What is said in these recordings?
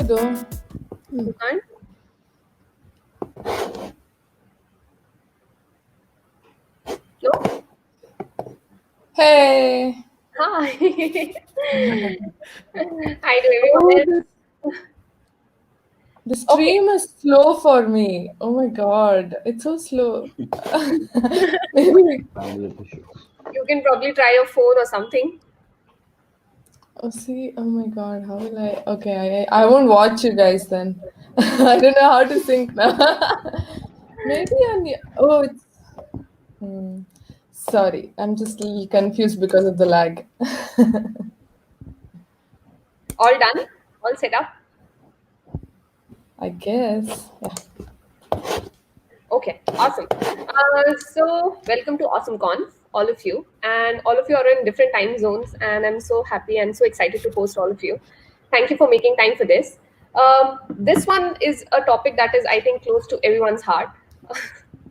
go. You can't? No? Hey. Hi. Hi to everyone else. The stream is slow for me. Oh my god, it's so slow. Maybe. You can probably try your phone or something. Oh, see. Oh my god, how will I? Okay, I won't watch you guys then. I don't know how to sync now. Maybe on the. Oh, it's. Hmm. Sorry, I'm just a little confused because of the lag. All done? All set up? I guess. Yeah. Okay, awesome. So, welcome to AwesomeConf, all of you. And all of you are in different time zones, and I'm so happy and so excited to host all of you. Thank you for making time for this. This one is a topic that is, I think, close to everyone's heart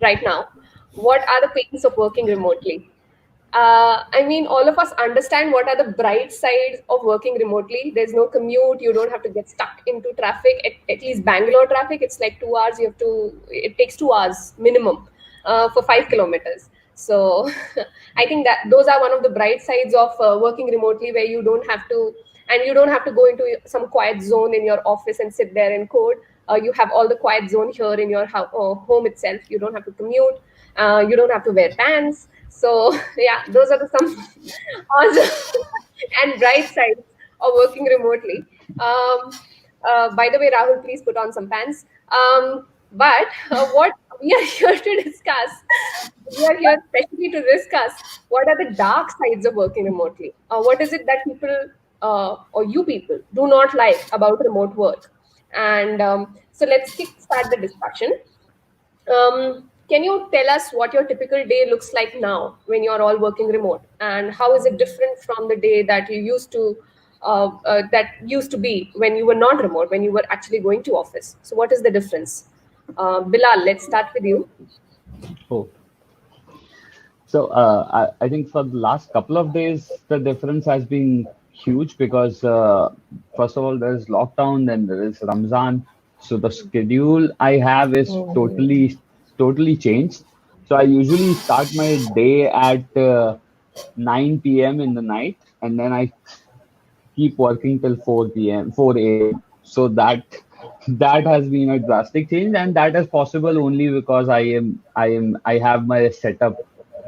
right now. What are the pains of working remotely? I mean, all of us understand what are the bright sides of working remotely. There's no commute. You don't have to get stuck into traffic. At least Bangalore traffic, it's like 2 hours. It takes 2 hours minimum for 5 kilometers. So I think that those are one of the bright sides of working remotely, where you don't have to go into some quiet zone in your office and sit there and code. You have all the quiet zone here in your home itself. You don't have to commute. You don't have to wear pants. So yeah, those are the some awesome and bright sides of working remotely. By the way, Rahul, please put on some pants. But what we are here to discuss, we are here especially to discuss what are the dark sides of working remotely. What is it that people or you people do not like about remote work? And so let's start the discussion. Can you tell us what your typical day looks like now when you're all working remote, and how is it different from the day that you used to be when you were not remote, when you were actually going to office? So, what is the difference? Bilal, let's start with you. Oh, so I think for the last couple of days, the difference has been huge because first of all, there's lockdown, then there is Ramzan. So the schedule I have is totally changed. So I usually start my day at 9 p.m. in the night, and then I keep working till 4 p.m., 4 a.m. So that has been a drastic change, and that is possible only because I have my setup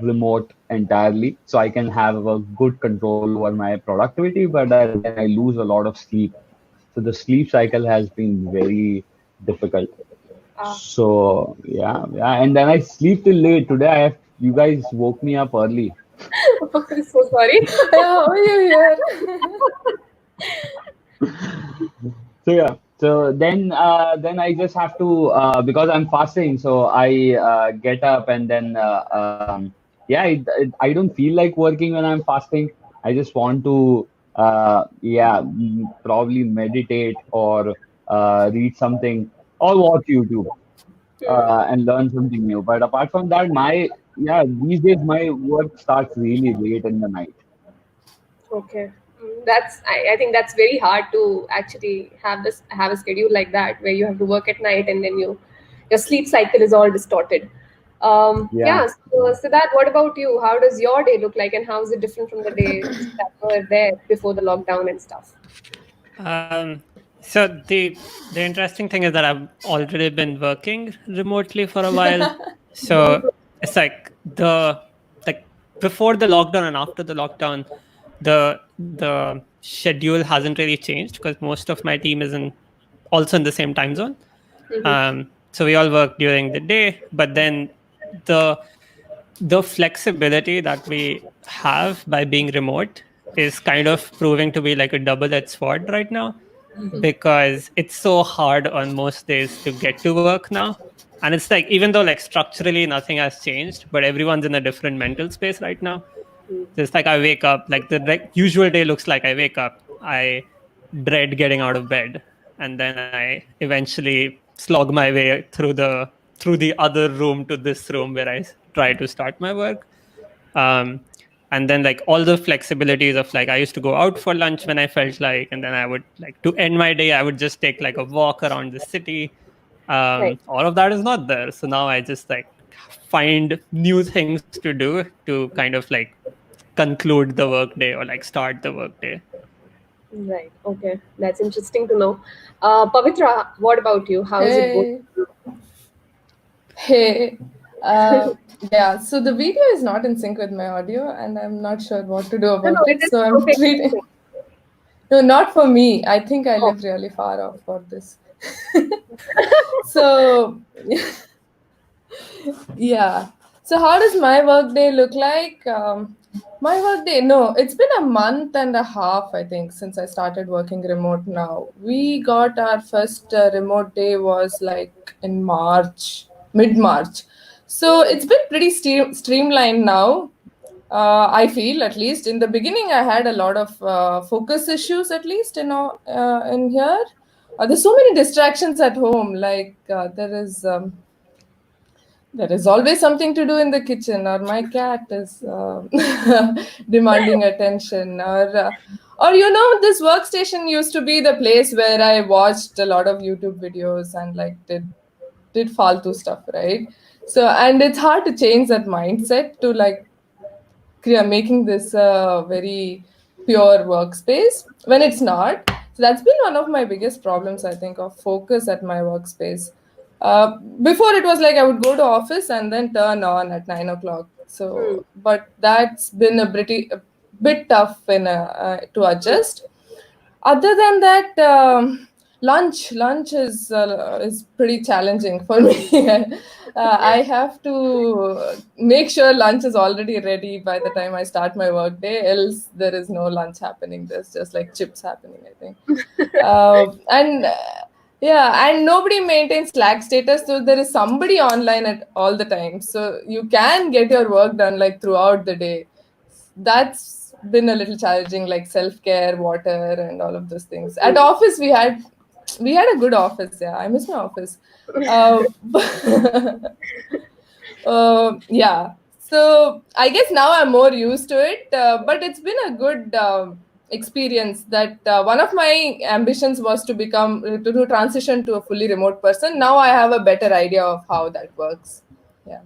remote entirely, so I can have a good control over my productivity, but then I lose a lot of sleep. So the sleep cycle has been very difficult. So yeah, and then I sleep till late. Today you guys woke me up early. So sorry. How are you here? So yeah, so then I just have to because I'm fasting, so I get up and then yeah, I don't feel like working when I'm fasting. I just want to probably meditate or read something or watch YouTube and learn something new. But apart from that, these days my work starts really late in the night. Okay. I think that's very hard to actually have a schedule like that where you have to work at night and then your sleep cycle is all distorted. Yeah. So Siddharth, what about you? How does your day look like, and how is it different from the days that were there before the lockdown and stuff? So the interesting thing is that I've already been working remotely for a while. So it's like before the lockdown and after the lockdown, the schedule hasn't really changed because most of my team is also in the same time zone. So we all work during the day, but then the the flexibility that we have by being remote is kind of proving to be like a double-edged sword right now, because it's so hard on most days to get to work now. And it's like, even though like structurally nothing has changed, but everyone's in a different mental space right now. So it's like I wake up, like the usual day looks like I wake up, I dread getting out of bed, and then I eventually slog my way through the other room to this room where I try to start my work. Um, And then like all the flexibilities of like I used to go out for lunch when I felt like, and then I would like to end my day, I would just take like a walk around the city. Right. All of that is not there. So now I just like find new things to do to kind of like conclude the workday or like start the workday. Right. Okay. That's interesting to know. Pavithra, what about you? How is it going? Hey. Yeah, so the video is not in sync with my audio, and I'm not sure what to do No, about no, it it. is So I'm perfect. treating. No, not for me. I think I Oh. live really far off for this. So, yeah. So how does my workday look like? My workday, no, it's been a month and a half, I think, since I started working remote now. We got our first remote day was like in March, mid-March. So it's been pretty streamlined now. I feel, at least in the beginning, I had a lot of focus issues. At least in here, there's so many distractions at home. Like there is always something to do in the kitchen, or my cat is demanding attention, or this workstation used to be the place where I watched a lot of YouTube videos and like did faltu stuff, right? So, and it's hard to change that mindset to like making this a very pure workspace when it's not. So that's been one of my biggest problems, I think, of focus at my workspace. Before it was like I would go to office and then turn on at 9 o'clock. So, but that's been a bit tough to adjust. Other than that, lunch is pretty challenging for me. I have to make sure lunch is already ready by the time I start my work day, else there is no lunch happening. There's just like chips happening, I think. And yeah, and nobody maintains Slack status, so there is somebody online at all the time. So you can get your work done like throughout the day. That's been a little challenging, like self-care, water, and all of those things. At office, we had a good office. Yeah, I miss my office. Yeah. So I guess now I'm more used to it, but it's been a good experience. That one of my ambitions was to transition to a fully remote person. Now I have a better idea of how that works. Yeah.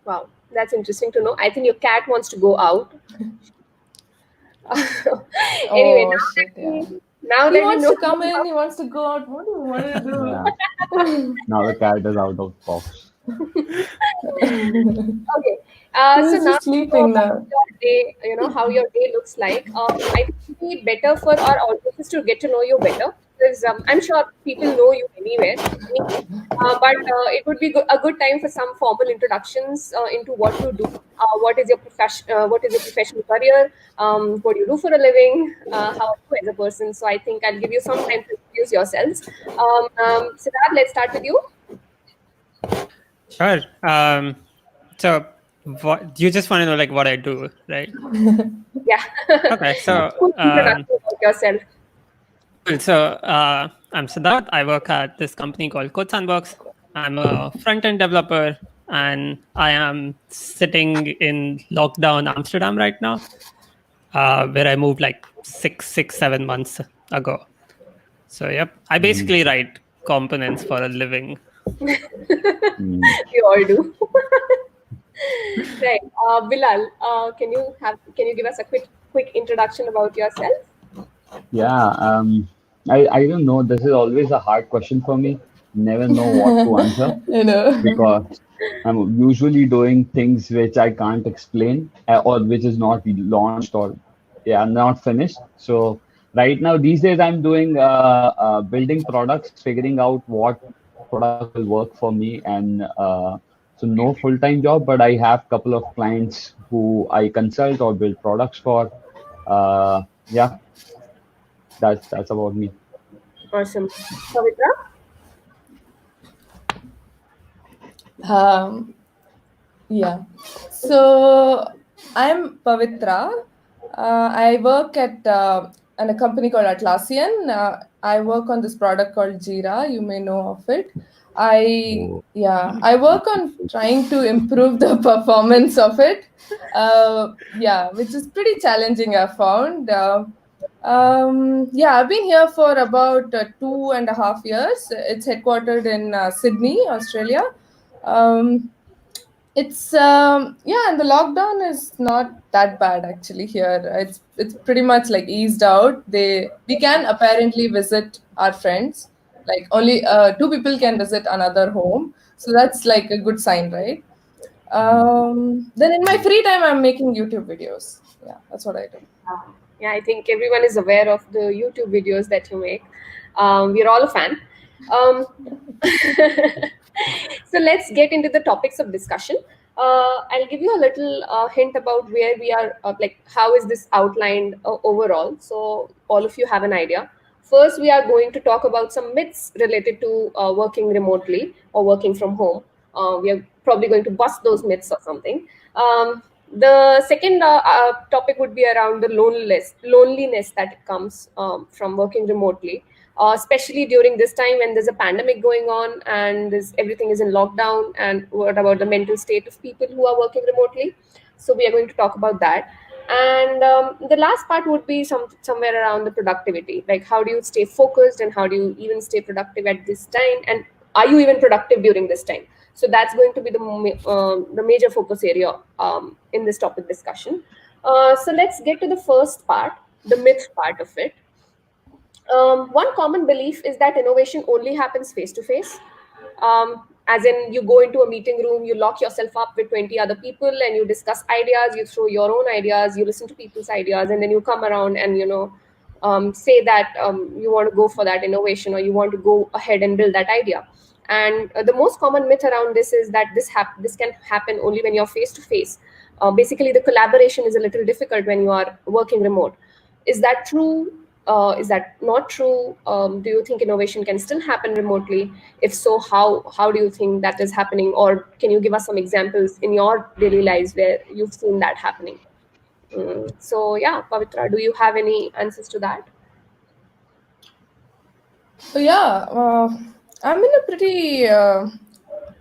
Wow, that's interesting to know. I think your cat wants to go out. Anyway, Oh shit! Yeah. now He that we wants know to come in. He wants to go out. What do you want to do? Yeah. Now the cat is out of box. Okay. He's So just now sleeping now. your day, how your day looks like. I think it would be better for our audiences to get to know you better, because I'm sure people know you anywhere, anyway. But it would be a good time for some formal introductions into what you do. What is your profession? What is your professional career? What do you do for a living? How are you as a person? So I think I'll give you some time to introduce yourselves. Siddharth, let's start with you. Sure. So what you just want to know like what I do, right? Yeah. Okay. So Quick introduction about yourself. cool. So I'm Siddharth. I work at this company called CodeSandbox. I'm a front-end developer, and I am sitting in lockdown Amsterdam right now, where I moved like 7 months ago. So yep, I basically write components for a living. We all do. Right. Bilal, can you give us a quick introduction about yourself? Yeah, I don't know. This is always a hard question for me. Never know what to answer because I'm usually doing things which I can't explain or which is not launched or not finished. So right now, these days, I'm doing building products, figuring out what product will work for me, and so no full-time job, but I have a couple of clients who I consult or build products for. Yeah, that's about me. Awesome. Pavithra? Yeah. So I'm Pavithra. I work at a company called Atlassian. I work on this product called Jira. You may know of it. I work on trying to improve the performance of it. Which is pretty challenging, I found. I've been here for about 2.5 years. It's headquartered in Sydney, Australia. And the lockdown is not that bad actually here. It's pretty much like eased out. We can apparently visit our friends. Like only two people can visit another home, so that's like a good sign, right? Then in my free time, I'm making YouTube videos. Yeah, that's what I do. Yeah, I think everyone is aware of the YouTube videos that you make. We're all a fan. So let's get into the topics of discussion. I'll give you a little hint about where we are, like how is this outlined overall, so all of you have an idea. First, we are going to talk about some myths related to working remotely or working from home. We are probably going to bust those myths or something. The second topic would be around the loneliness that comes from working remotely, especially during this time when there's a pandemic going on and everything is in lockdown. And what about the mental state of people who are working remotely? So we are going to talk about that. And the last part would be somewhere around the productivity, like how do you stay focused and how do you even stay productive at this time, and are you even productive during this time? So that's going to be the major focus area in this topic discussion. So let's get to the first part, the myth part of it. One common belief is that innovation only happens face to face. As in, you go into a meeting room, you lock yourself up with 20 other people and you discuss ideas, you throw your own ideas, you listen to people's ideas, and then you come around and say that you want to go for that innovation or you want to go ahead and build that idea. And the most common myth around this is that this can happen only when you're face to face. Basically, the collaboration is a little difficult when you are working remote. Is that true? Is that not true? Do you think innovation can still happen remotely? If so, how do you think that is happening? Or can you give us some examples in your daily lives where you've seen that happening? So yeah, Pavithra, do you have any answers to that? So I'm in a pretty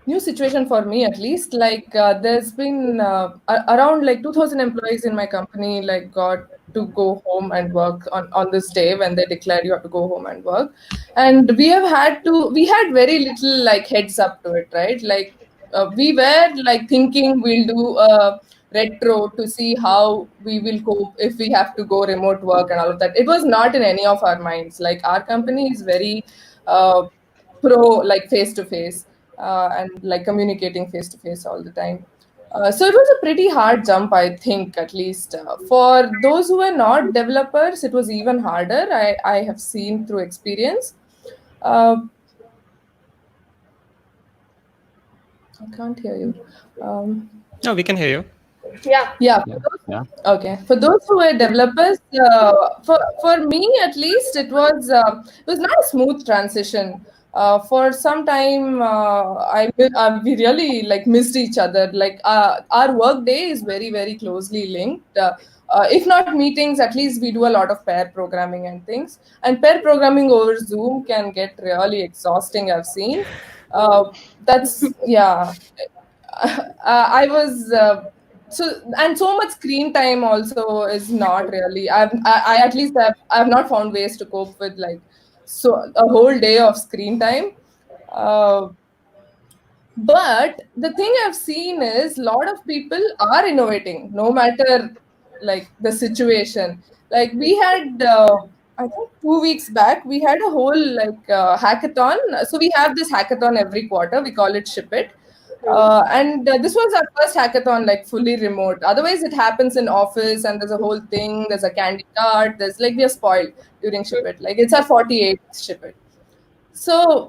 new situation for me, at least. Like there's been around like 2,000 employees in my company like got to go home and work on this day when they declared you have to go home and work. And we had very little like heads up to it, right? Like we were like thinking we'll do a retro to see how we will cope if we have to go remote work and all of that. It was not in any of our minds. Like our company is very pro like face to face and like communicating face to face all the time. So it was a pretty hard jump, I think, at least. For those who were not developers, it was even harder. I have seen through experience. I can't hear you. No, we can hear you. Yeah. Okay. For those who were developers, for me at least, it was not a smooth transition. For some time, we really like missed each other. Like our work day is very very closely linked. If not meetings, at least we do a lot of pair programming and things. And pair programming over Zoom can get really exhausting, I've seen. That's yeah. I was so much screen time also is not really. I at least I've not found ways to cope with like so a whole day of screen time. But the thing I've seen is a lot of people are innovating no matter like the situation. Like we had I think 2 weeks back we had a whole like hackathon. So we have this hackathon every quarter. We call it Ship It. And this was our first hackathon, like fully remote. Otherwise, it happens in office, and there's a whole thing. There's a candy cart. There's like we are spoiled during Ship It. Like it's our 48th Ship It. So,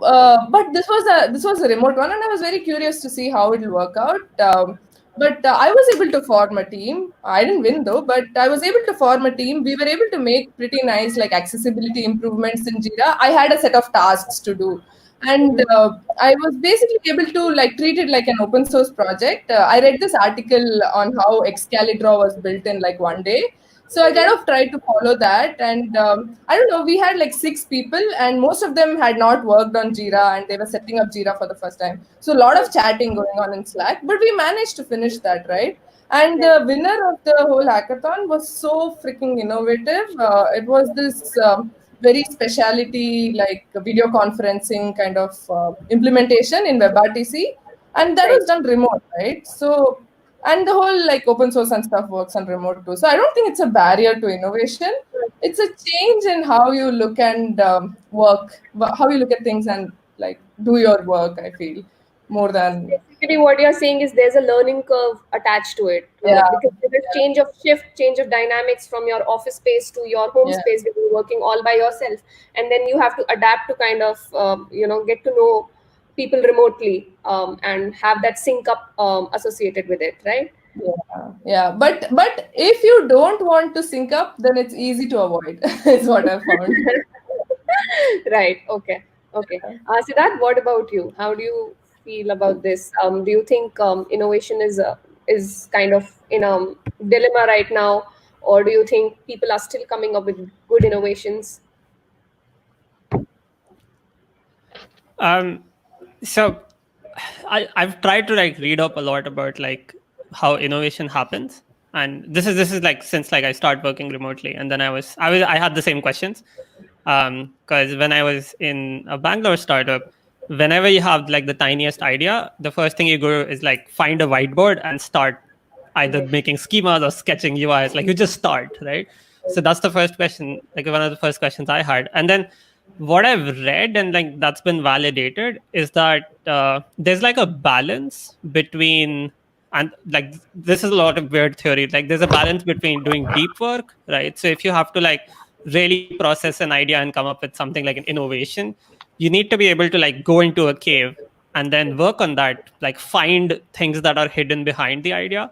but this was a remote one, and I was very curious to see how it will work out. But I was able to form a team. I didn't win though, but I was able to form a team. We were able to make pretty nice like accessibility improvements in Jira. I had a set of tasks to do, and I was basically able to like treat it like an open source project. I read this article on how Excalibur was built in like one day. So I kind of tried to follow that, and I don't know. We had like 6 people, and most of them had not worked on Jira, and they were setting up Jira for the first time. So a lot of chatting going on in Slack, but we managed to finish that, right? And the winner of the whole hackathon was so freaking innovative. It was this very speciality, like video conferencing kind of implementation in WebRTC, and that Right. was done remote, right? So, and the whole like open source and stuff works on remote too. So I don't think it's a barrier to innovation. It's a change in how you look and work, how you look at things and like do your work. I feel more than Basically, what you're saying is there's a learning curve attached to it, yeah, because there's a change of shift, change of dynamics from your office space to your home yeah. space where you're working all by yourself, and then you have to adapt to kind of get to know people remotely, and have that sync up associated with it, right? Yeah. But if you don't want to sync up, then it's easy to avoid. Is what I found. Right. Okay. Okay. Siddharth, what about you? How do you feel about this? Do you think innovation is kind of in a dilemma right now, or do you think people are still coming up with good innovations? So I've tried to like read up a lot about like how innovation happens, and this is like since like I started working remotely, and then I had the same questions, because when I was in a Bangalore startup, whenever you have like the tiniest idea, the first thing you go is like find a whiteboard and start either making schemas or sketching UIs. Like you just start, right? So that's the first question, like one of the first questions I had. And then what I've read and like that's been validated is that there's like a balance between, and like this is a lot of weird theory, like there's a balance between doing deep work, right? So if you have to like really process an idea and come up with something like an innovation, you need to be able to like go into a cave and then work on that, like find things that are hidden behind the idea.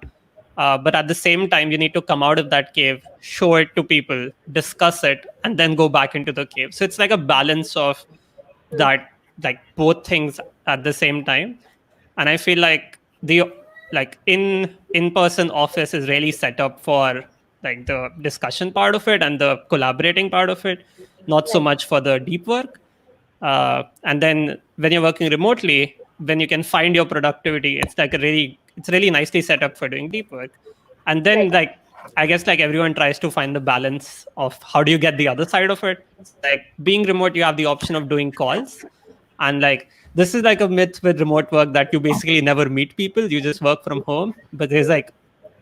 But at the same time, you need to come out of that cave, show it to people, discuss it, and then go back into the cave. So it's like a balance of that, like both things at the same time. And I feel like the like in-person office is really set up for like the discussion part of it and the collaborating part of it, not so much for the deep work. And then when you're working remotely, when you can find your productivity, it's really nicely set up for doing deep work. And then like I guess like everyone tries to find the balance of how do you get the other side of it. Like being remote, you have the option of doing calls, and like this is like a myth with remote work that you basically never meet people, you just work from home. But there's like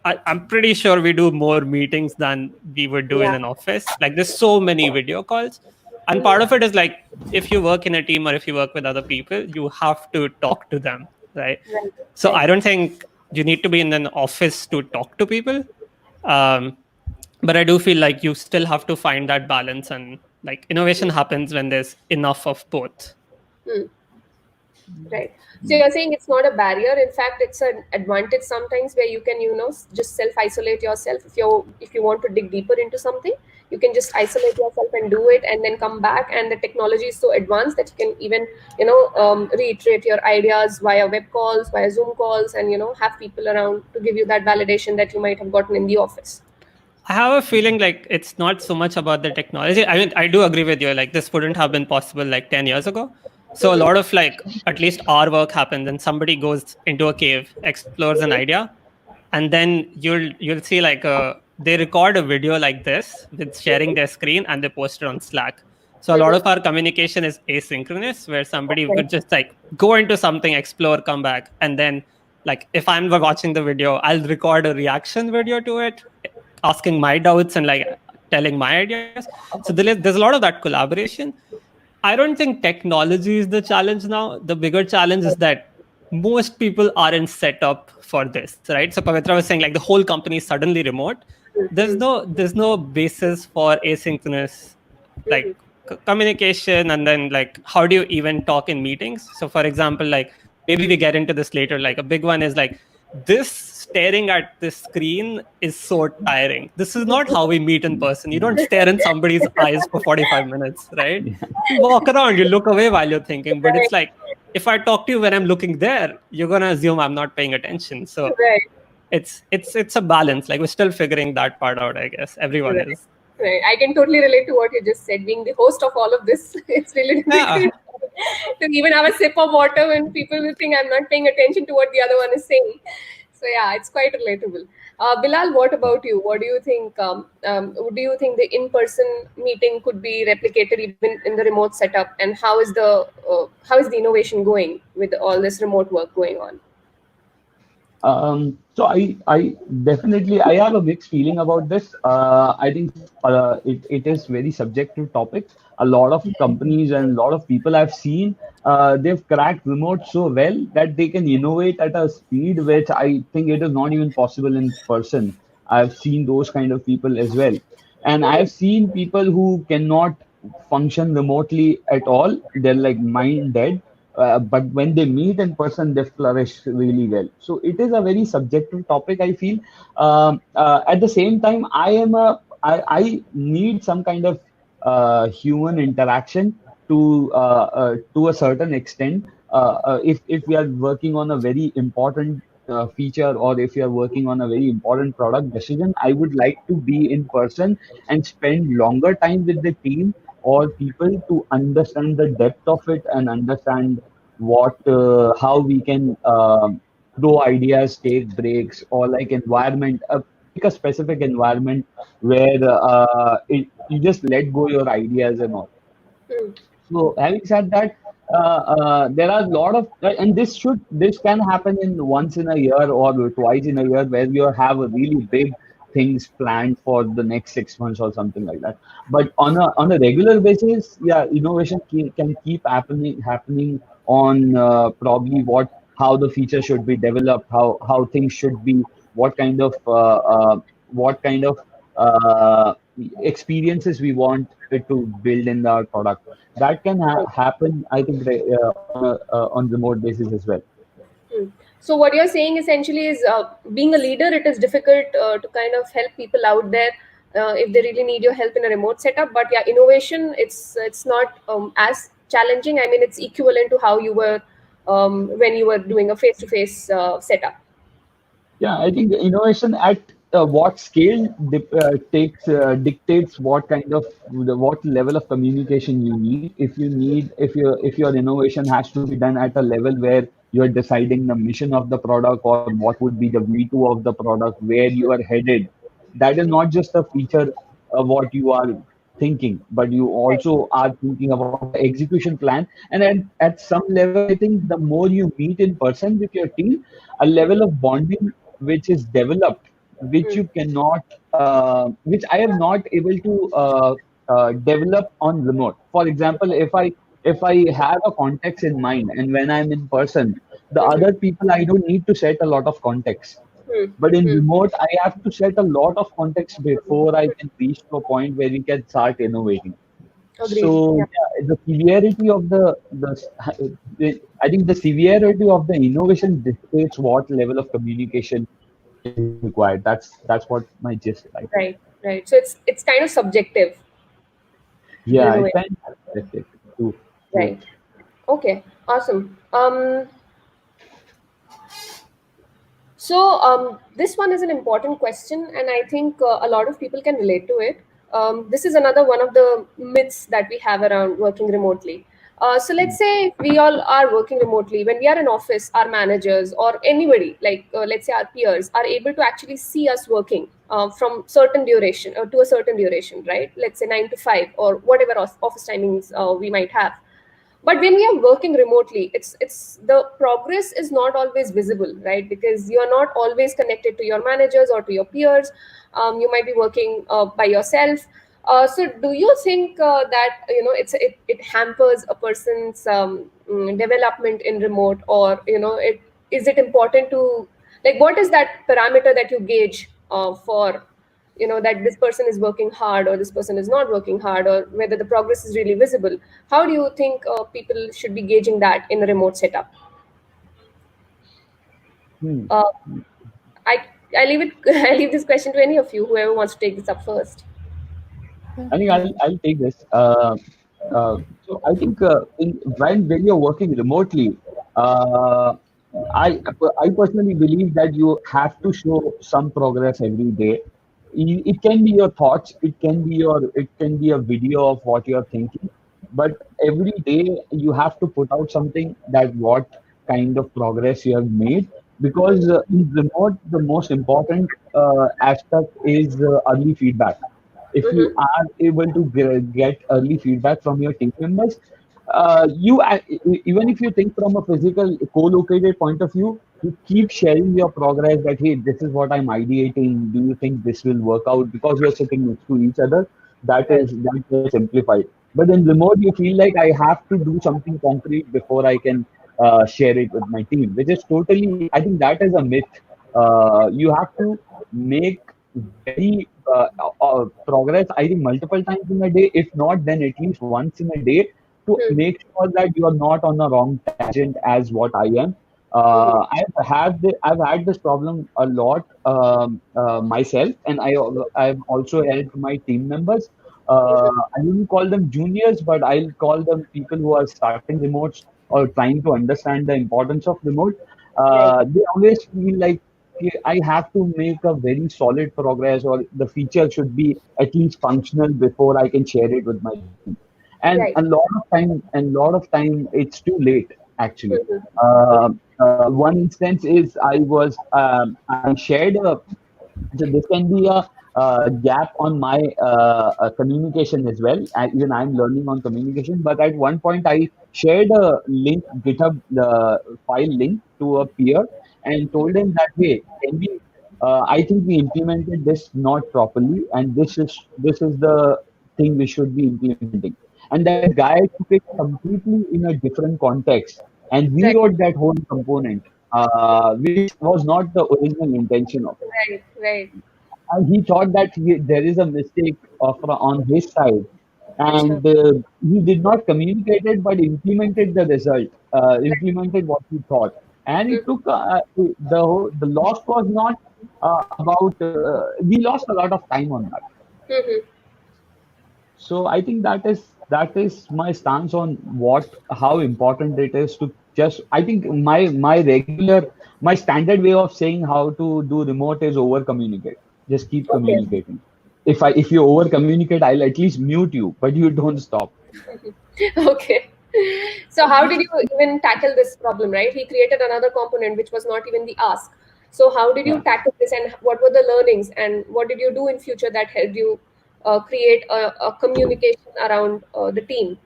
I'm pretty sure we do more meetings than we would do in Yeah. an office. Like there's so many video calls. And part of it is like if you work in a team or if you work with other people, you have to talk to them, right? Right. So I don't think you need to be in an office to talk to people. But I do feel like you still have to find that balance, and like innovation happens when there's enough of both. Right. So you're saying it's not a barrier. In fact, it's an advantage sometimes where you can, just self-isolate yourself. If you want to dig deeper into something, you can just isolate yourself and do it, and then come back. And the technology is so advanced that you can even, reiterate your ideas via web calls, via Zoom calls, and have people around to give you that validation that you might have gotten in the office. I have a feeling like it's not so much about the technology. I mean, I do agree with you. Like this wouldn't have been possible like 10 years ago. So a lot of like, at least our work happens and somebody goes into a cave, explores an idea, and then you'll see like they record a video like this with sharing their screen and they post it on Slack. So a lot of our communication is asynchronous, where somebody could just like go into something, explore, come back, and then like if I'm watching the video, I'll record a reaction video to it, asking my doubts and like telling my ideas. So there's a lot of that collaboration. I don't think technology is the challenge now. The bigger challenge is that most people aren't set up for this, right? So Pavithra was saying like the whole company is suddenly remote. There's no basis for asynchronous like communication, and then like how do you even talk in meetings? So for example, like maybe we get into this later, like a big one is like this staring at this screen is so tiring. This is not how we meet in person. You don't stare in somebody's eyes for 45 minutes, right? You walk around, you look away while you're thinking. But it's like, if I talk to you when I'm looking there, you're going to assume I'm not paying attention. So Right. it's a balance. Like we're still figuring that part out, I guess. Everyone Right. is. Right. I can totally relate to what you just said. Being the host of all of this, it's really Yeah. difficult to even have a sip of water when people will think I'm not paying attention to what the other one is saying. So yeah, it's quite relatable. Bilal, what about you? What do you think? Do you think the in-person meeting could be replicated even in the remote setup? And how is the innovation going with all this remote work going on? So I definitely I have a mixed feeling about this. I think it is very subjective topic. A lot of companies and a lot of people I've seen, they've cracked remote so well that they can innovate at a speed which I think it is not even possible in person. I've seen those kind of people as well, and I've seen people who cannot function remotely at all. They're like mind dead, but when they meet in person, they flourish really well. So it is a very subjective topic, I feel. At the same time, I need some kind of human interaction to a certain extent. If we are working on a very important feature, or if you are working on a very important product decision, I would like to be in person and spend longer time with the team or people to understand the depth of it and understand how we can throw ideas, take breaks, or like environment. Pick a specific environment where you just let go your ideas and all. Hmm. So having said that, there are a lot of, and this can happen in once in a year or twice in a year where you have a really big things planned for the next 6 months or something like that. But on a regular basis, yeah, innovation can keep happening on probably how the feature should be developed, how things should be, what kind of uh, experiences we want it to build in our product. That can happen, I think, on remote basis as well. Hmm. So what you're saying essentially is, being a leader, it is difficult to kind of help people out there if they really need your help in a remote setup. But yeah, innovation, it's not as challenging. I mean, it's equivalent to how you were when you were doing a face-to-face setup. Yeah, I think the innovation at what scale dictates what level of communication you need. If your innovation has to be done at a level where you're deciding the mission of the product or what would be the V2 of the product, where you are headed, that is not just a feature of what you are thinking, but you Right. also are thinking about the execution plan. And at some level, I think the more you meet in person with your team, a level of bonding which is developed, which Hmm. you cannot, which I am not able to develop on remote. For example, if I have a context in mind, and when I'm in person, the Mhm. other people I don't need to set a lot of context. Hmm. But in Hmm. remote, I have to set a lot of context before I can reach to a point where we can start innovating. Agreed. So Yeah. yeah, the severity of I think the severity of the innovation dictates what level of communication is required. That's what my gist, I think. Right. Right. So it's kind of subjective, the Yeah, it's innovation. kind of subjective. True, true. Right. Okay. Awesome. So this one is an important question, and I think a lot of people can relate to it. This is another one of the myths that we have around working remotely. So let's say we all are working remotely. When we are in office, our managers or anybody, like let's say our peers, are able to actually see us working from certain duration or to a certain duration, right? Let's say 9 to 5 or whatever office timings we might have. But when we are working remotely, it's the progress is not always visible, right? Because you are not always connected to your managers or to your peers. You might be working by yourself. So do you think that it hampers a person's development in remote, or it is it important to, like, what is that parameter that you gauge for that this person is working hard or this person is not working hard, or whether the progress is really visible? How do you think people should be gauging that in a remote setup? Hmm. uh, i I leave it I leave this question to any of you, whoever wants to take this up first. I think I'll take this. So I think when you're working remotely, uh, I I personally believe that you have to show some progress every day. It can be your thoughts, it can be a video of what you're thinking, but every day you have to put out something that what kind of progress you have made. Because in remote, the most important aspect is early feedback. If you Mm-hmm. are able to get early feedback from your team members, even if you think from a physical co-located point of view, you keep sharing your progress that, hey, this is what I'm ideating. Do you think this will work out? Because you're sitting next to each other, Right. that is simplified. But in remote, you feel like I have to do something concrete before I can share it with my team, which is totally, I think that is a myth. You have to make very progress, I think, multiple times in a day. If not, then at least once in a day, to Mm-hmm. make sure that you are not on the wrong tangent as what I am. Mm-hmm. I've had this problem a lot myself, and I've also helped my team members. I wouldn't call them juniors, but I'll call them people who are starting remotes or trying to understand the importance of remote. Right. They always feel like, "Okay, I have to make a very solid progress, or the feature should be at least functional before I can share it with my team." And Right. lot of time, it's too late actually. Mm-hmm. One instance is I shared a, so this can be a gap on my communication as well. Even I'm learning on communication, but at one point I shared a link, GitHub file link to a peer, and told him that, hey, can we? I think we implemented this not properly, and this is the thing we should be implementing. And that guy took it completely in a different context and Right. rewrote that whole component, which was not the original intention of it. Right. Right. He thought that there is a mistake on his side, Acha. and he did not communicate it, but implemented the result, Right. implemented what he thought, and it Mm-hmm. took the loss was not about. We lost a lot of time on that. Mm-hmm. So I think that is my stance on how important it is to just. I think my standard way of saying how to do remote is over communicate. Just keep Okay. communicating. If you over communicate, I'll at least mute you, but you don't stop. Okay. So how did you even tackle this problem, right? He created another component which was not even the ask. So how did you Yeah, tackle this, and what were the learnings, and what did you do in future that helped you create a communication around the team?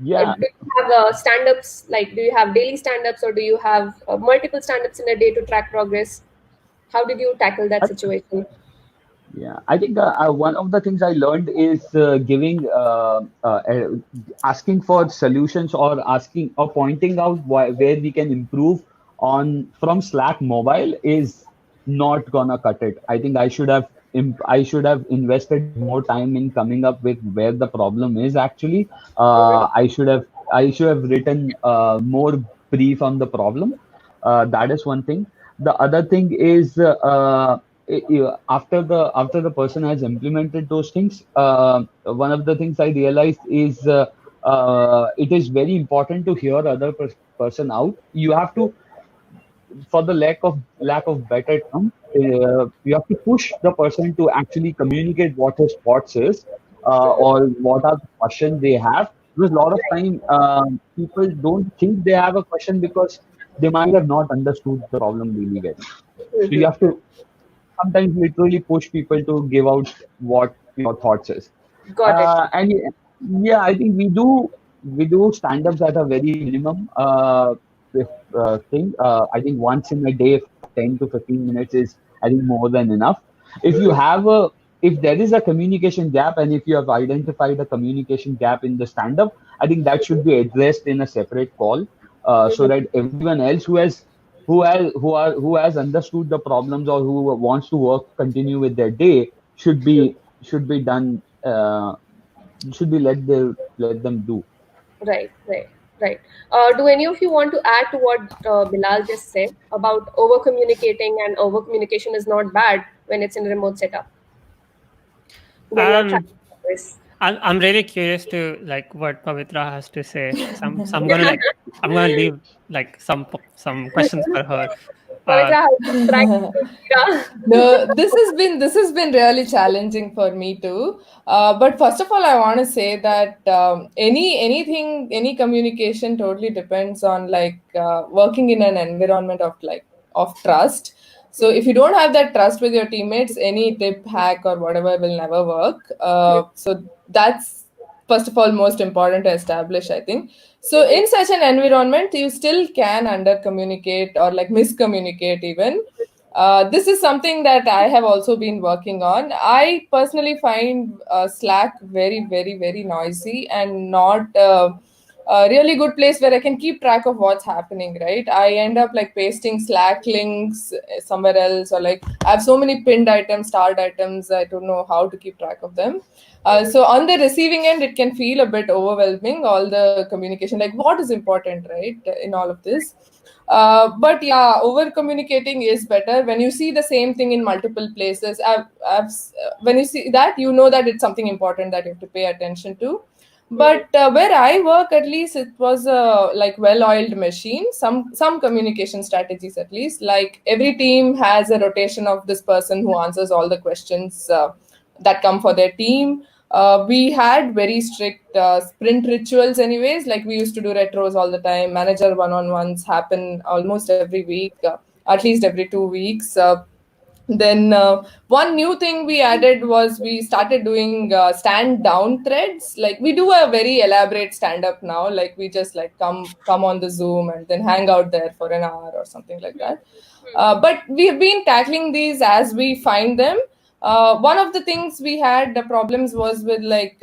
yeah. Do you have stand-ups, like do you have daily stand-ups, or do you have multiple stand-ups in a day to track progress? How did you tackle that situation? Yeah, I think one of the things I learned is asking for solutions, or asking or pointing out where we can improve on from Slack mobile is not gonna cut it. I think I should have invested more time in coming up with where the problem is actually. Mhm. I should have written more brief on the problem. That is one thing. The other thing is after the person has implemented those things, one of the things I realized is it is very important to hear other person out. You have to, for the lack of better term, you have to push the person to actually communicate what his thoughts is, or what are the questions they have. Because a lot of time, people don't think they have a question because they might have not understood the problem really well. So you Mhm. have to sometimes literally push people to give out what your thoughts is. Got it. And yeah, I think we do stand-ups at a very minimum thing. I think once in a day for 10 to 15 minutes is, I think, more than enough. If you have a if there is a communication gap, and if you have identified a communication gap in the stand-up, I think that should be addressed in a separate call, so Mhm. that everyone else who has understood the problems, or who wants to continue with their day, should be done, should be let them do. Right, right, right. Do any of you want to add to what Bilal just said about over communicating, and over communication is not bad when it's in a remote setup when you're Um, tracking this? I'm really curious to like what Pavithra has to say. So I'm gonna like I'm gonna leave like some questions for her. Uh, Pavitra, how to crack Jira. No, this has been really challenging for me too. But first of all, I want to say that any communication totally depends on like working in an environment of like of trust. So if you don't have that trust with your teammates, any tip, hack, or whatever will never work. So that's first of all most important to establish, I think. So in such an environment, you still can under communicate or like miscommunicate even. This is something that I have also been working on. I personally find Slack very, very, very noisy and not a really good place where I can keep track of what's happening, right? I end up like pasting Slack links somewhere else, or like I have so many pinned items, starred items, I don't know how to keep track of them. So on the receiving end, it can feel a bit overwhelming, all the communication, like what is important, right, in all of this. But yeah, over communicating is better when you see the same thing in multiple places. When you see that, you know that it's something important that you have to pay attention to. But where I work, at least, it was a like well-oiled machine. Some communication strategies, at least, like every team has a rotation of this person who answers all the questions that come for their team. We had very strict sprint rituals, anyways. Like we used to do retros all the time. Manager one-on-ones happen almost every week, at least every 2 weeks. Then one new thing we added was we started doing stand down threads. Like we do a very elaborate stand up now. Like we just like come on the Zoom and then hang out there for an hour or something like that. But we have been tackling these as we find them. One of the things we had the problems was with like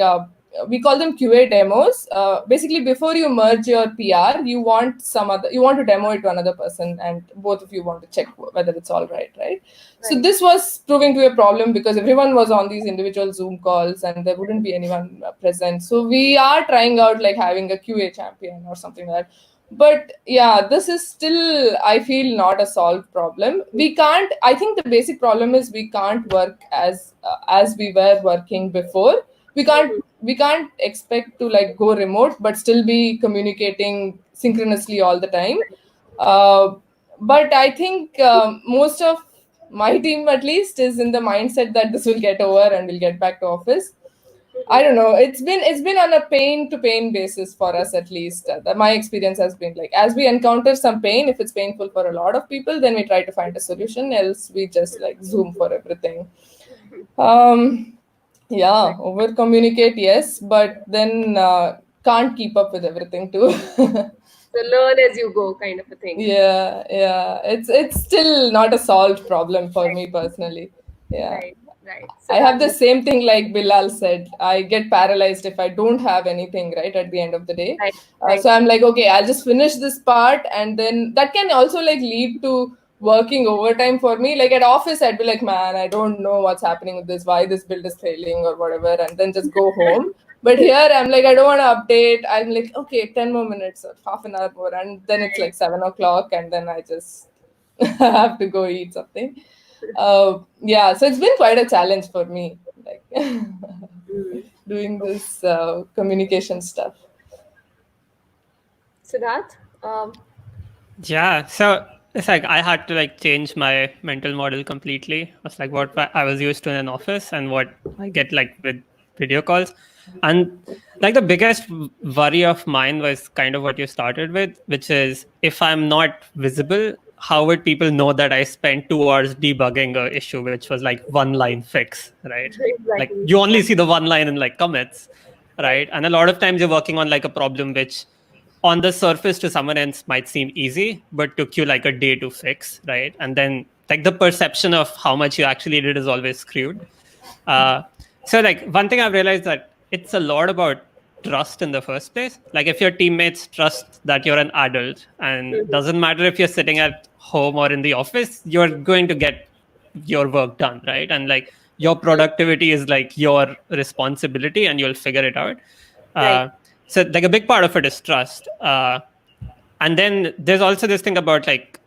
we call them QA demos. Basically, before you merge your PR, you want to demo it to another person, and both of you want to check whether it's all right, right? So this was proving to be a problem because everyone was on these individual Zoom calls, and there wouldn't be anyone present. So we are trying out like having a QA champion or something like that. But yeah, this is still, I feel, not a solved problem. We can't. I think the basic problem is we can't work as we were working before. We can't expect to like go remote but still be communicating synchronously all the time. Uh, but I think most of my team, at least, is in the mindset that this will get over and we'll get back to office. I don't know. It's been on a pain to pain basis for us, at least. My experience has been like as we encounter some pain, if it's painful for a lot of people, then we try to find a solution. Else we just like Zoom for everything. Um, yeah, over communicate, yes, but then can't keep up with everything too. So learn as you go, kind of a thing. Yeah. It's still not a solved problem for me personally. Yeah. Right, right. So I have the that, same thing like Bilal said. I get paralyzed if I don't have anything right at the end of the day. right, right, So I'm like, okay, I'll just finish this part, and then that can also like lead to working overtime for me. Like at office, I'd be like, man, I don't know what's happening with this, why this build is failing or whatever, and then just go home. But here, I'm like, I don't want to update. I'm like, okay, 10 more minutes or half an hour more, and then it's like 7 o'clock, and then I just have to go eat something. Yeah, so it's been quite a challenge for me, like doing this communication stuff. Siddharth, Yeah, so it's like I had to like change my mental model completely. It's like what I was used to in an office and what I get like with video calls. And like the biggest worry of mine was kind of what you started with, which is if I'm not visible, how would people know that I spent 2 hours debugging a issue, which was like one line fix, right? Like exactly. you only see the one line in like commits, right? And a lot of times you're working on like a problem which on the surface to someone else might seem easy, but took you like a day to fix, right? And then like the perception of how much you actually did is always skewed. So like one thing I've realized that it's a lot about trust in the first place. Like if your teammates trust that you're an adult and doesn't matter if you're sitting at home or in the office, you're going to get your work done, right? And like your productivity is like your responsibility and you'll figure it out. Right. So like a big part of it is trust. And then there's also this thing about like,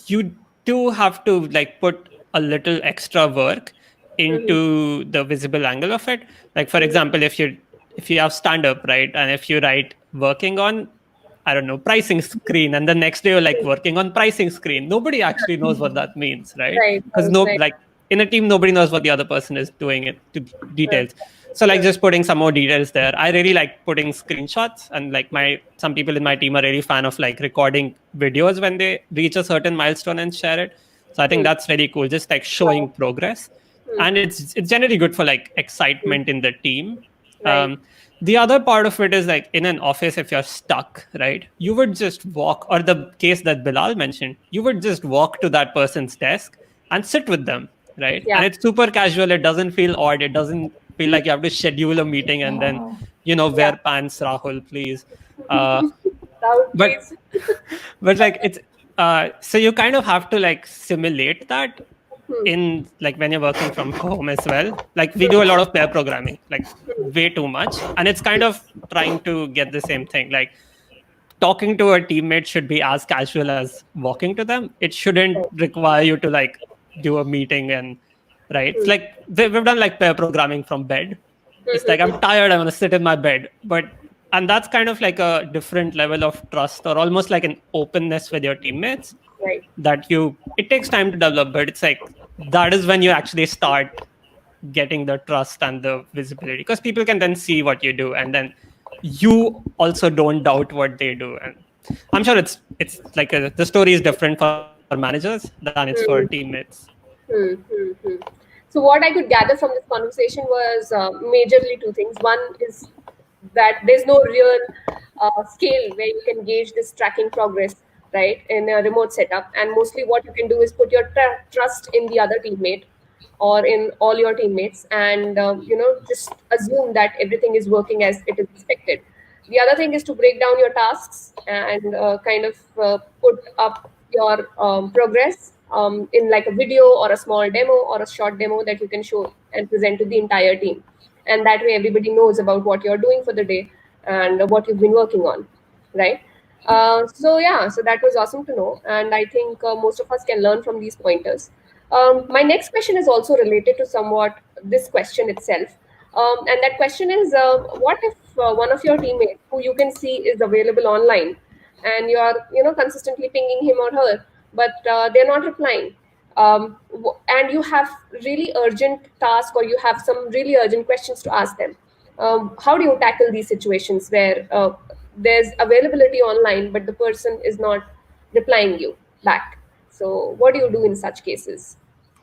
you do have to like put a little extra work into the visible angle of it. Like, for example, if you have stand up, right, and if you write working on, I don't know, pricing screen, and the next day you're like working on pricing screen, nobody actually knows what that means, right? Right, Because right, right. like in a team, nobody knows what the other person is doing it to Right. details. So like just putting some more details there. I really like putting screenshots, and like some people in my team are really fan of like recording videos when they reach a certain milestone and share it. So I think Hmm. that's really cool, just like showing progress. And it's generally good for like excitement in the team. Right. The other part of it is like in an office, if you're stuck, right, you would just walk, or the case that Bilal mentioned, you would just walk to that person's desk and sit with them, right? Yeah. And it's super casual. It doesn't feel odd. It doesn't feel like you have to schedule a meeting and then, Yeah. Yeah. wear pants, Rahul, please. Uh, Rahul, but please. but like it's so you kind of have to like simulate that Hmm. in like when you're working from home as well. Like we do a lot of pair programming, like way too much, and it's kind of trying to get the same thing. Like talking to a teammate should be as casual as walking to them. It shouldn't Right. require you to like do a meeting and right. It's Hmm. like we've done like pair programming from bed. It's like I'm Hmm. tired, I want to sit in my bed. And that's kind of like a different level of trust, or almost like an openness with your teammates Right. that it takes time to develop, but it's like that is when you actually start getting the trust and the visibility, because people can then see what you do, and then you also don't doubt what they do. And I'm sure it's like the story is different for managers than it's for Hmm. teammates. Hmm. Hmm. Hmm. So what I could gather from this conversation was majorly two things. One is that there's no real scale where you can gauge this tracking progress, right, in a remote setup. And mostly what you can do is put your trust in the other teammate or in all your teammates, and just assume that everything is working as it is expected. The other thing is to break down your tasks and kind of put up your progress in like a video or a small demo or a short demo that you can show and present to the entire team. And that way everybody knows about what you're doing for the day and what you've been working on, right? So that was awesome to know, and I think most of us can learn from these pointers. My next question is also related to somewhat this question itself, and that question is, what if one of your teammates who you can see is available online, and you are consistently pinging him or her, but they're not replying, and you have really urgent task or you have some really urgent questions to ask them. How do you tackle these situations where there's availability online but the person is not replying you back? So what do you do in such cases?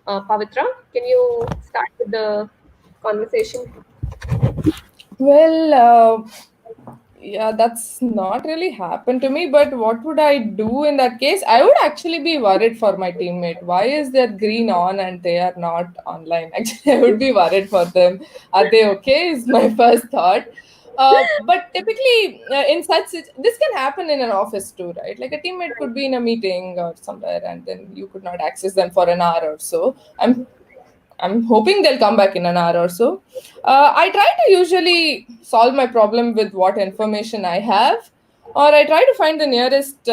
Pavitra, can you start with the conversation? Well, yeah, that's not really happened to me, but what would I do in that case? I would actually be worried for my teammate. Why is their green on and they are not online? Actually, I would be worried for them. Are they okay? Is my first thought. But typically, this can happen in an office too, right? Like a teammate could be in a meeting or somewhere, and then you could not access them for an hour or so. I'm hoping they'll come back in an hour or so. I try to usually solve my problem with what information I have, or I try to find the nearest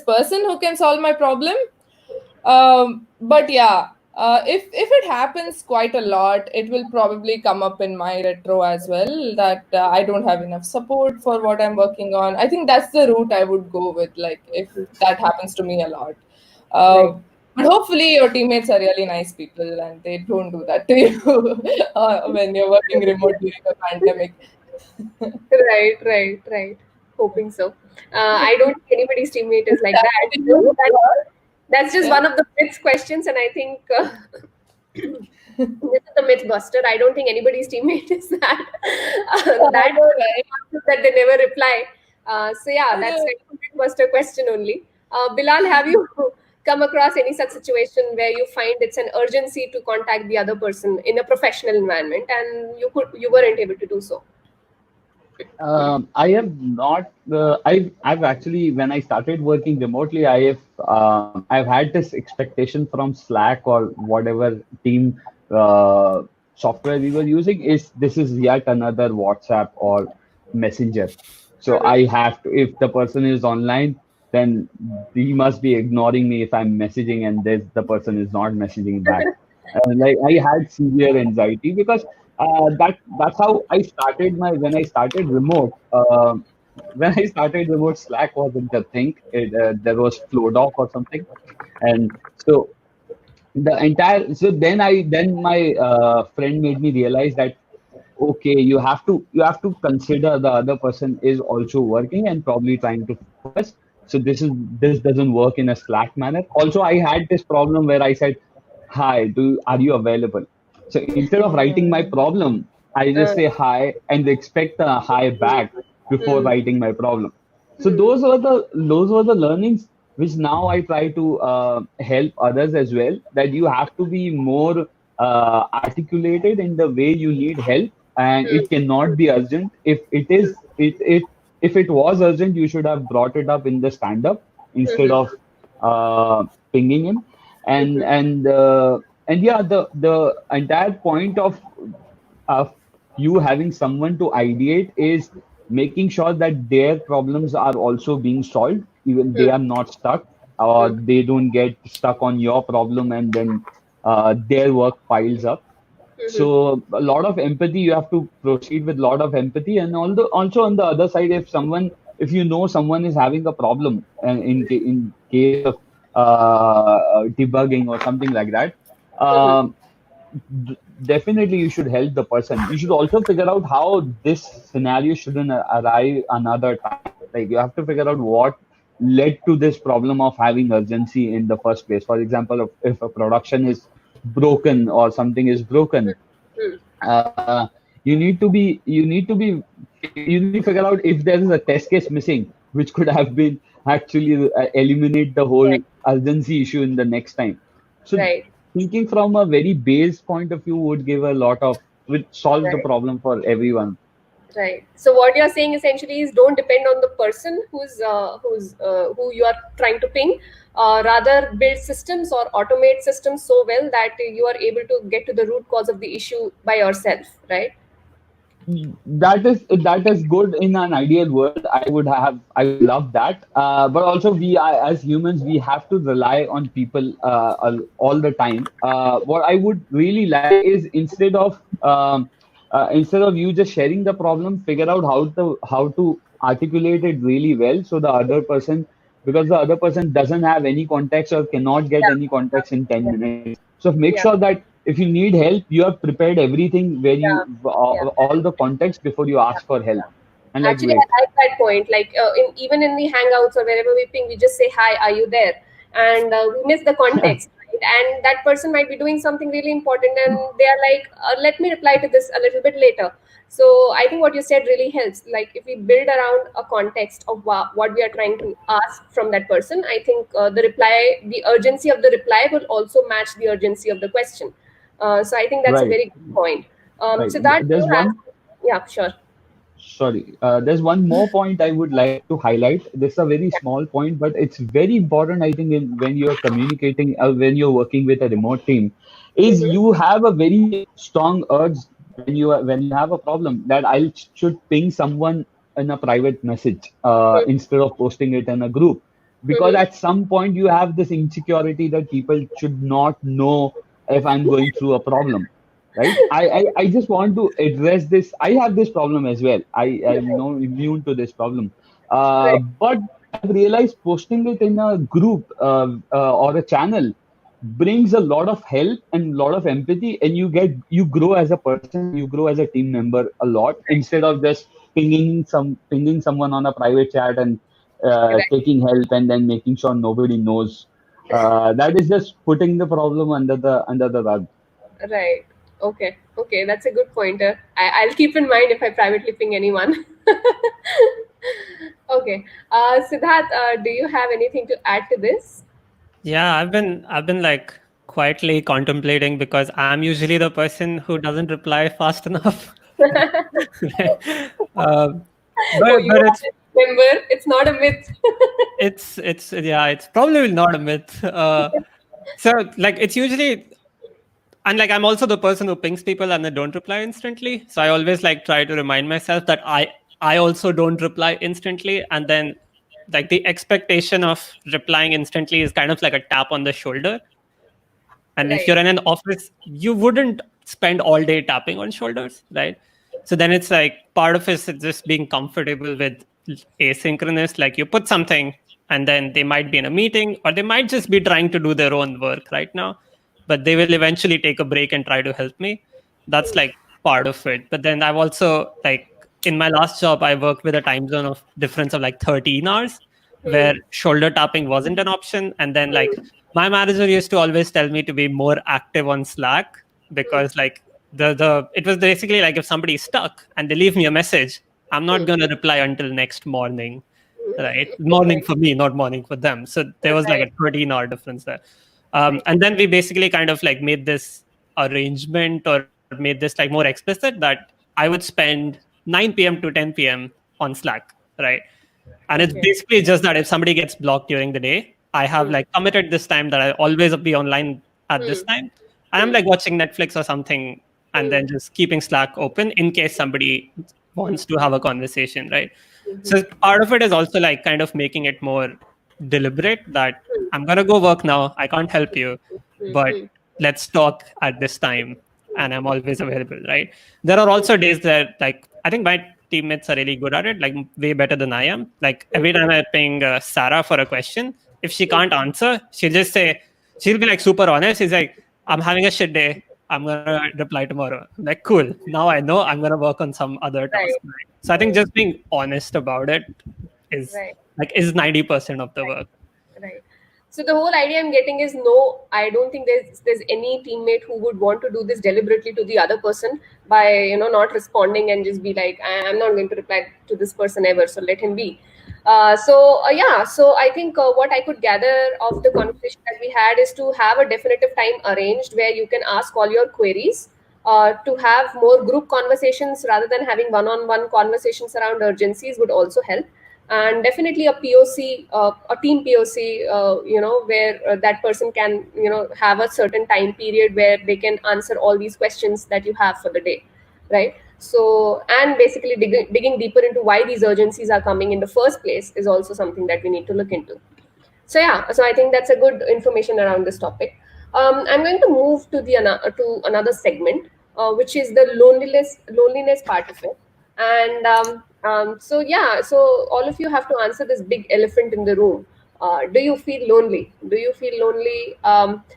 person who can solve my problem. But yeah, if it happens quite a lot, it will probably come up in my retro as well that I don't have enough support for what I'm working on. I think that's the route I would go with, like if that happens to me a lot. Right. But hopefully your teammates are really nice people and they don't do that to you when you're working remote during a pandemic. Right, right, right. Hoping so. I don't think anybody's teammate is like that. Did you? That's just Yeah. one of the myths questions, and I think this is the myth buster. I don't think anybody's teammate is that I know, right? that they never reply. So yeah, I that's know. kind of a myth buster question only. Bilal, have you come across any such situation where you find it's an urgency to contact the other person in a professional environment, and you weren't able to do so? I have not. I've actually, when I started working remotely, I've had this expectation from Slack or whatever team uh, software we were using, is this is yet another WhatsApp or Messenger. So Mhm. I have to, if the person is online, then he must be ignoring me if I'm messaging and the person is not messaging back. Like I had severe anxiety because that's how I started my when I started remote. When I started remote, Slack wasn't a thing. There was Flowdoc or something, and so the entire so then my friend made me realize that okay, you have to consider the other person is also working and probably trying to focus. So this doesn't work in a Slack manner. Also, I had this problem where I said, "Hi, are you available?" So instead of writing my problem, I just Uh, say hi and expect a hi back before hmm, writing my problem. So hmm, those were the learnings which now I try to help others as well. That you have to be more articulated in the way you need help, and hmm, it cannot be urgent. If it was urgent, you should have brought it up in the stand up instead hmm, of pinging him. And hmm, and uh, and yeah, the entire point of you having someone to ideate is making sure that their problems are also being solved, even they are not stuck, or hmm, they don't get stuck on your problem and then their work piles up. hmm, So a lot of empathy, you have to proceed with a lot of empathy. And also on the other side, if you know someone is having a problem in case of debugging or something like that, hmm. um, definitely you should help the person. You should also figure out how this scenario shouldn't arrive another time. Like you have to figure out what led to this problem of having urgency in the first place. For example, if a production is broken or something is broken, Hmm. uh, you need to figure out if there is a test case missing, which could have been actually eliminate the whole Right, urgency issue in the next time. So right, thinking from a very base point of view would solve the right. problem for everyone. Right. So what you're saying essentially is don't depend on the person who you are trying to ping. Rather, build systems or automate systems so well that you are able to get to the root cause of the issue by yourself. Right. That is good in an ideal world. I would love that. But also as humans, we have to rely on people all the time. What I would really like is instead of you just sharing the problem, figure out how to articulate it really well, so the other person, because the other person doesn't have any context or cannot get Yeah. any context in 10 Yeah. minutes. So make Yeah. sure that if you need help, you have prepared everything where Yeah. Yeah. all the context before you Yeah. ask for help. Yeah. And like, Actually, I wait, like that point. Like in even in the Hangouts or wherever we ping, we just say hi, are you there? And we miss the context, right? And that person might be doing something really important, and they are like, "Let me reply to this a little bit later." So I think what you said really helps. Like if we build around a context of what we are trying to ask from that person, I think the urgency of the reply will also match the urgency of the question. So I think that's a right, very good point. right. So that you There's have, one yeah, sure. Sorry, there's one more point I would like to highlight. This is a very Yeah. small point, but it's very important, I think, when you're communicating, when you're working with a remote team, is Mhm. you have a very strong urge when you have a problem that I should ping someone in a private message Mhm. instead of posting it in a group, because Mhm. at some point you have this insecurity that people should not know if I'm going through a problem, right? I just want to address this. I have this problem as well. I'm Right. no immune to this problem. Right. But I've realized posting it in a group or a channel brings a lot of help and a lot of empathy, and you grow as a person and you grow as a team member a lot, instead of just pinging someone on a private chat and Right. taking help and then making sure nobody knows. That is just putting the problem under the rug. Right. Okay. Okay. That's a good pointer. I'll keep in mind if I privately ping anyone. Okay. Siddharth, do you have anything to add to this? Yeah, I've been like quietly contemplating because I'm usually the person who doesn't reply fast enough. Right? Um, Oh, but you it's have a member. It's not a myth. it's yeah, it's probably not a myth. So like it's usually, and like I'm also the person who pings people and they don't reply instantly. So I always like try to remind myself that I also don't reply instantly, and then like the expectation of replying instantly is kind of like a tap on the shoulder. And if Right. you're in an office, you wouldn't spend all day tapping on shoulders, right? So then it's like part of it is just being comfortable with asynchronous, like you put something and then they might be in a meeting or they might just be trying to do their own work right now, but they will eventually take a break and try to help me. That's like part of it. But then I've also, like, in my last job, I worked with a time zone of difference of like 13 hours where shoulder tapping wasn't an option. And then like my manager used to always tell me to be more active on Slack because like the it was basically like if somebody's stuck and they leave me a message, I'm not going to reply until next morning, right? Morning for me, not morning for them. So there was like Right. a 13-hour difference there. And then we basically kind of like made this arrangement or made this like more explicit that I would spend 9 p.m. to 10 p.m. on Slack, right? And it's Okay. basically just that if somebody gets blocked during the day, I have like committed this time that I always be online at this time. And I'm like watching Netflix or something and then just keeping Slack open in case somebody wants to have a conversation, right? So part of it is also like kind of making it more deliberate that I'm going to go work now. I can't help you, but let's talk at this time. And I'm always available, right? There are also days that like, I think my teammates are really good at it, like way better than I am. Like every time I ping Sarah for a question, if she can't answer, she'll just say, she'll be like super honest. She's like, I'm having a shit day. I'm going to reply tomorrow. I'm like, cool. Now I know I'm going to work on some other task. Right. Right? So I think just being honest about it is Right. like is 90% of the work. Right. So the whole idea I'm getting is no, I don't think there's any teammate who would want to do this deliberately to the other person by not responding and just be like, I'm not going to reply to this person ever, so let him be. So I think what I could gather of the conversation that we had is to have a definitive time arranged where you can ask all your queries, to have more group conversations rather than having one-on-one conversations around urgencies would also help. And definitely a POC, a team POC, where that person can, have a certain time period where they can answer all these questions that you have for the day, right? So, and basically digging deeper into why these urgencies are coming in the first place is also something that we need to look into. So yeah, so I think that's a good information around this topic. I'm going to move to to another segment, which is the loneliness part of it. And so yeah, so all of you have to answer this big elephant in the room. Do you feel lonely? Do you feel lonely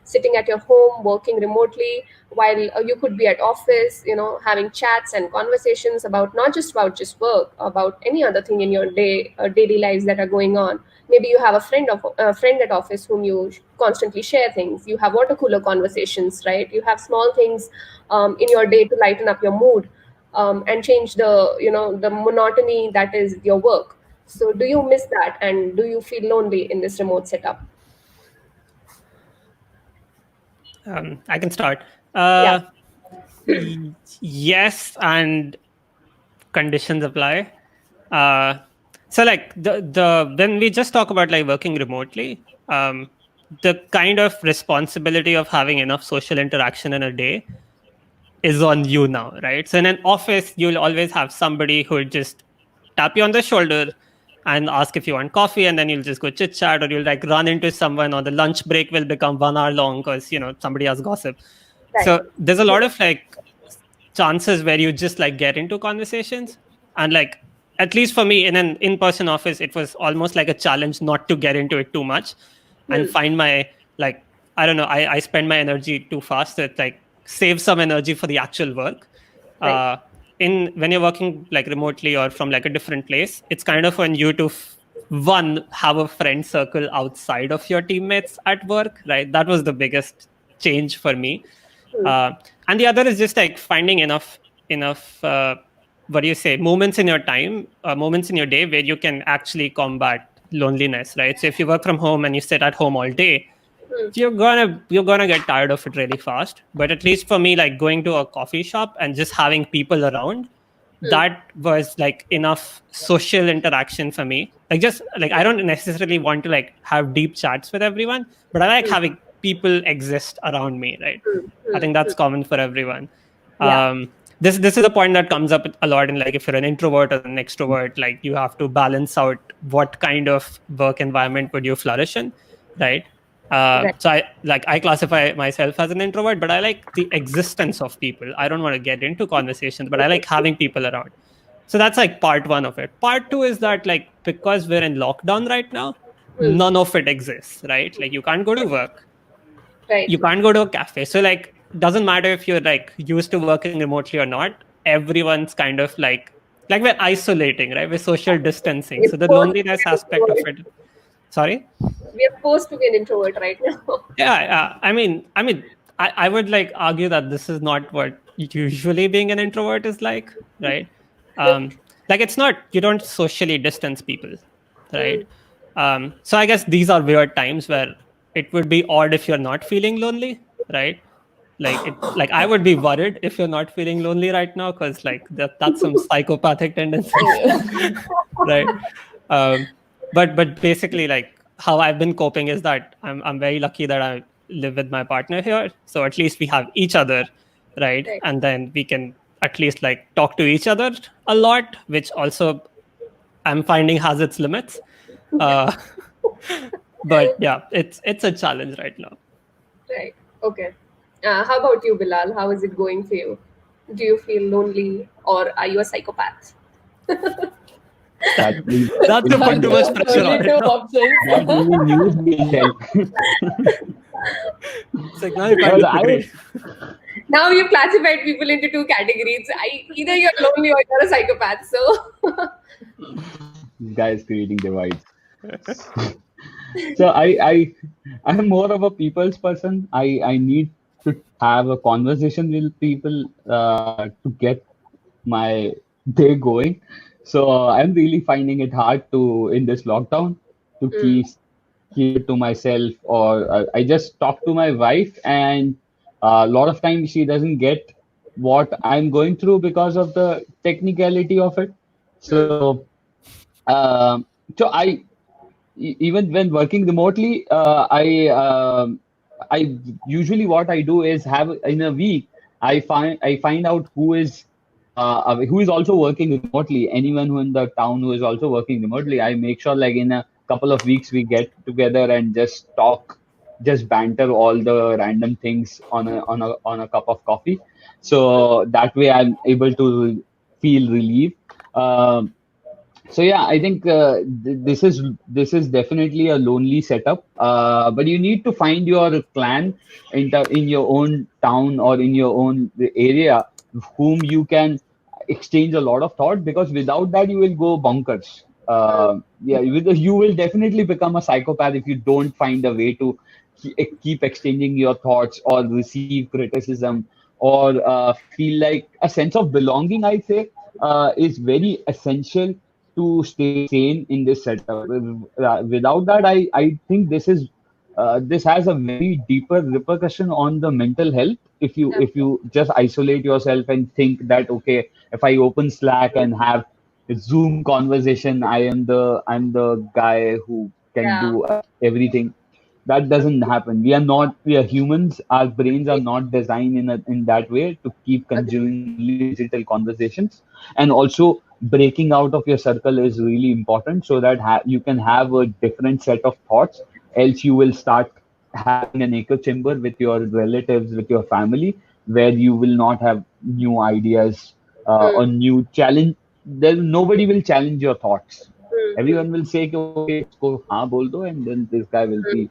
sitting at your home, working remotely, while you could be at office, having chats and conversations about not just about just work, about any other thing in your daily lives that are going on. Maybe you have a friend at office whom you constantly share things. You have water cooler conversations, right? You have small things in your day to lighten up your mood, and change the monotony that is your work. So do you miss that, and do you feel lonely in this remote setup? I can start. Yeah. Yes, and conditions apply. So like the when we just talk about like working remotely, the kind of responsibility of having enough social interaction in a day is on you now, right? So in an office, you'll always have somebody who will just tap you on the shoulder and ask if you want coffee, and then you'll just go chit chat, or you'll like run into someone, or the lunch break will become 1 hour long because somebody has gossip. Right. So there's a lot of like chances where you just like get into conversations, and like at least for me in an in-person office, it was almost like a challenge not to get into it too much and find my like I don't know, I spend my energy too fast, so it's like save some energy for the actual work. Right. In when you're working like remotely or from like a different place, it's kind of on you to one, have a friend circle outside of your teammates at work, right? That was the biggest change for me. And the other is just like finding enough what do you say, moments in your time, moments in your day where you can actually combat loneliness, right? So if you work from home and you sit at home all day, you're gonna get tired of it really fast. But at least for me, like going to a coffee shop and just having people around, that was like enough social interaction for me. Like just like I don't necessarily want to like have deep chats with everyone, but I like having people exist around me, right? I think that's common for everyone. Yeah. This is a point that comes up a lot in like if you're an introvert or an extrovert, like you have to balance out what kind of work environment would you flourish in, right? Right. So I classify myself as an introvert, but I like the existence of people. I don't want to get into conversations, but I like having people around. So that's like part one of it. Part two is that like because we're in lockdown right now, Hmm. none of it exists, right? Like you can't go to work, Right. you can't go to a cafe. So like doesn't matter if you're like used to working remotely or not. Everyone's kind of like we're isolating, right? We're social distancing. We're So the forced to be loneliness an aspect of introvert. it. Sorry. We are forced to be an introvert right now. Yeah, I would like argue that this is not what usually being an introvert is like, right? Like it's not, you don't socially distance people, Hmm. right? So I guess these are weird times where it would be odd if you're not feeling lonely, right? Like I would be worried if you're not feeling lonely right now because like that's some psychopathic tendencies, Yeah. right? Um, but basically, like how I've been coping is that I'm very lucky that I live with my partner here, so at least we have each other, right? Right. And then we can at least like talk to each other a lot, which also I'm finding has its limits. Uh, but yeah, it's a challenge right now. Right. Okay. How about you, Bilal? How is it going for you? Do you feel lonely or are you a psychopath? That really, That's to put too much That's pressure on only it two now. options. that really news me intel. It's like now you can't Because look I away. Now you've classified people into two categories. Either you're lonely or you're a psychopath. So, this guy is creating divides. So I'm more of a people's person. I need to have a conversation with people to get my day going. So I'm really finding it hard to in this lockdown to mm, keep it to myself, or I just talk to my wife, and a lot of times she doesn't get what I'm going through because of the technicality of it. mm, So um, so even when working remotely, I usually what I do is have in a week I find out who is also working remotely. Anyone who in the town who is also working remotely, I make sure like in a couple of weeks we get together and just talk, just banter all the random things on a cup of coffee. So that way I'm able to feel relief. Um, so yeah, I think this is definitely a lonely setup. But you need to find your clan in your own town or in your own area, whom you can exchange a lot of thought. Because without that, you will go bonkers. mm, Yeah, you will definitely become a psychopath if you don't find a way to keep exchanging your thoughts or receive criticism or feel like a sense of belonging. I say is very essential to stay sane in this setup. Without that, I think this has a very deeper repercussion on the mental health. If you just isolate yourself and think that okay, if I open Slack and have a Zoom conversation, I'm the guy who can yeah. do everything. That doesn't happen. We are humans. Our brains are not designed in that way to keep Agree. consuming only digital conversations. And also breaking out of your circle is really important so that you can have a different set of thoughts. Else you will start having an echo chamber with your relatives, with your family, where you will not have new ideas Mm, or new challenge. Nobody will challenge your thoughts. mm, mm, Everyone will say कि, okay, इसको हाँ बोल दो, and then this guy will mm, be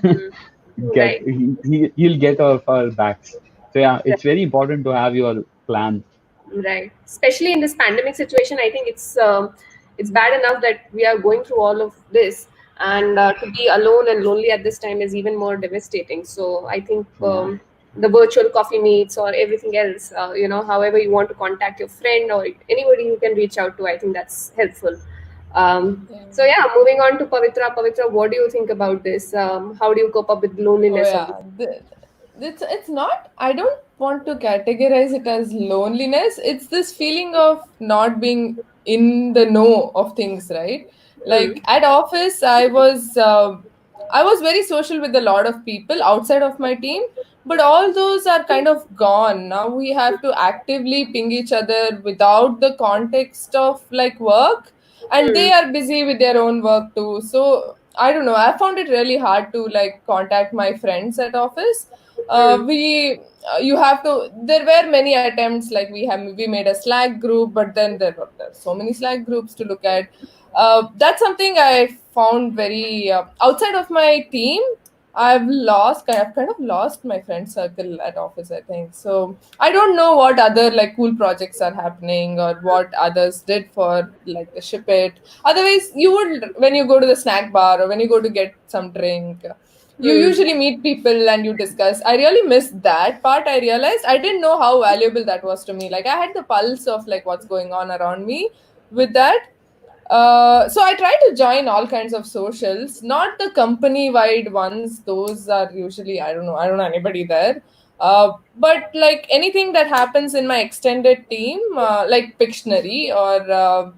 mm, mm. Right. he'll get off our backs. So yeah, it's very important to have your plan. Right. Especially in this pandemic situation, I think it's bad enough that we are going through all of this, and to be alone and lonely at this time is even more devastating. So I think Yeah. the virtual coffee meets or everything else, however you want to contact your friend or anybody you can reach out to, I think that's helpful. Yeah. So yeah, moving on to Pavithra. Pavithra, what do you think about this? How do you cope up with Oh loneliness of this? yeah, it's not. I don't want to categorize it as loneliness. It's this feeling of not being in the know of things, right? Mm, Like at office, I was very social with a lot of people outside of my team, but all those are kind of gone now. We have to actively ping each other without the context of like work, and they mm, are busy with their own work too. So I don't know. I found it really hard to like contact my friends at office. You have to. There were many attempts. Like we made a Slack group, but then there are so many Slack groups to look at. That's something I found very outside of my team. I've kind of lost my friend circle at office, I think. So I don't know what other like cool projects are happening or what others did for like the ship it. Otherwise, you would, when you go to the snack bar or when you go to get some drink, you usually meet people and you discuss. I really missed that part. I realized I didn't know how valuable that was to me. Like I had the pulse of like what's going on around me with that. So I try to join all kinds of socials, not the company-wide ones. Those are usually I don't know anybody there. But like anything that happens in my extended team, like Pictionary or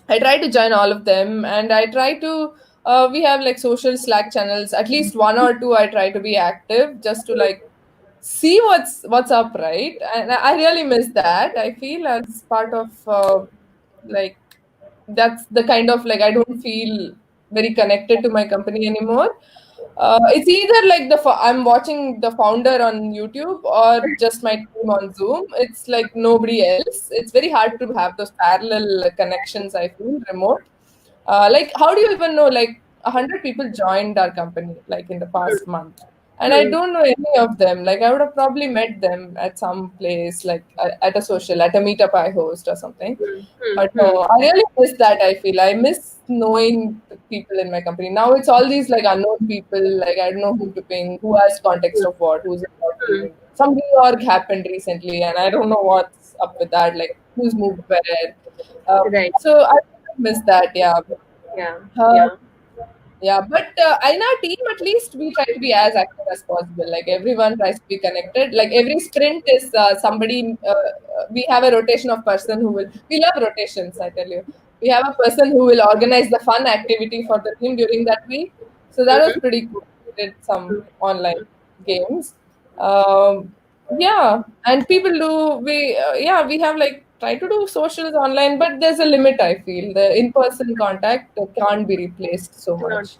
I try to join all of them, and I try to. We have like social Slack channels. At least one or two, I try to be active just to like see what's up, right? And I really miss that. I feel as part of like that's the kind of like I don't feel very connected to my company anymore. It's either like I'm watching the founder on YouTube or just my team on Zoom. It's like nobody else. It's very hard to have those parallel connections. I feel remote. Like, how do you even know? Like, 100 people joined our company like in the past month, and I don't know any of them. Like, I would have probably met them at some place, like at a social, at a meetup I host or something. But no, I really miss that. I feel I miss knowing the people in my company. Now it's all these like unknown people. Like I don't know who to ping, who has context of what, who's in what team. Some reorg happened recently, and I don't know what's up with that. Like who's moved where. Right. So I miss that. Yeah. Yeah. Uh, yeah, but in our team, at least we try to be as active as possible. Like everyone tries to be connected. Like every sprint is somebody. We have a rotation of person who will. We love rotations. I tell you, we have a person who will organize the fun activity for the team during that week. So that was pretty cool. We did some online games. Yeah, and people do. We have like try to do socials online, but there's a limit. I feel the in-person contact can't be replaced so Not, much.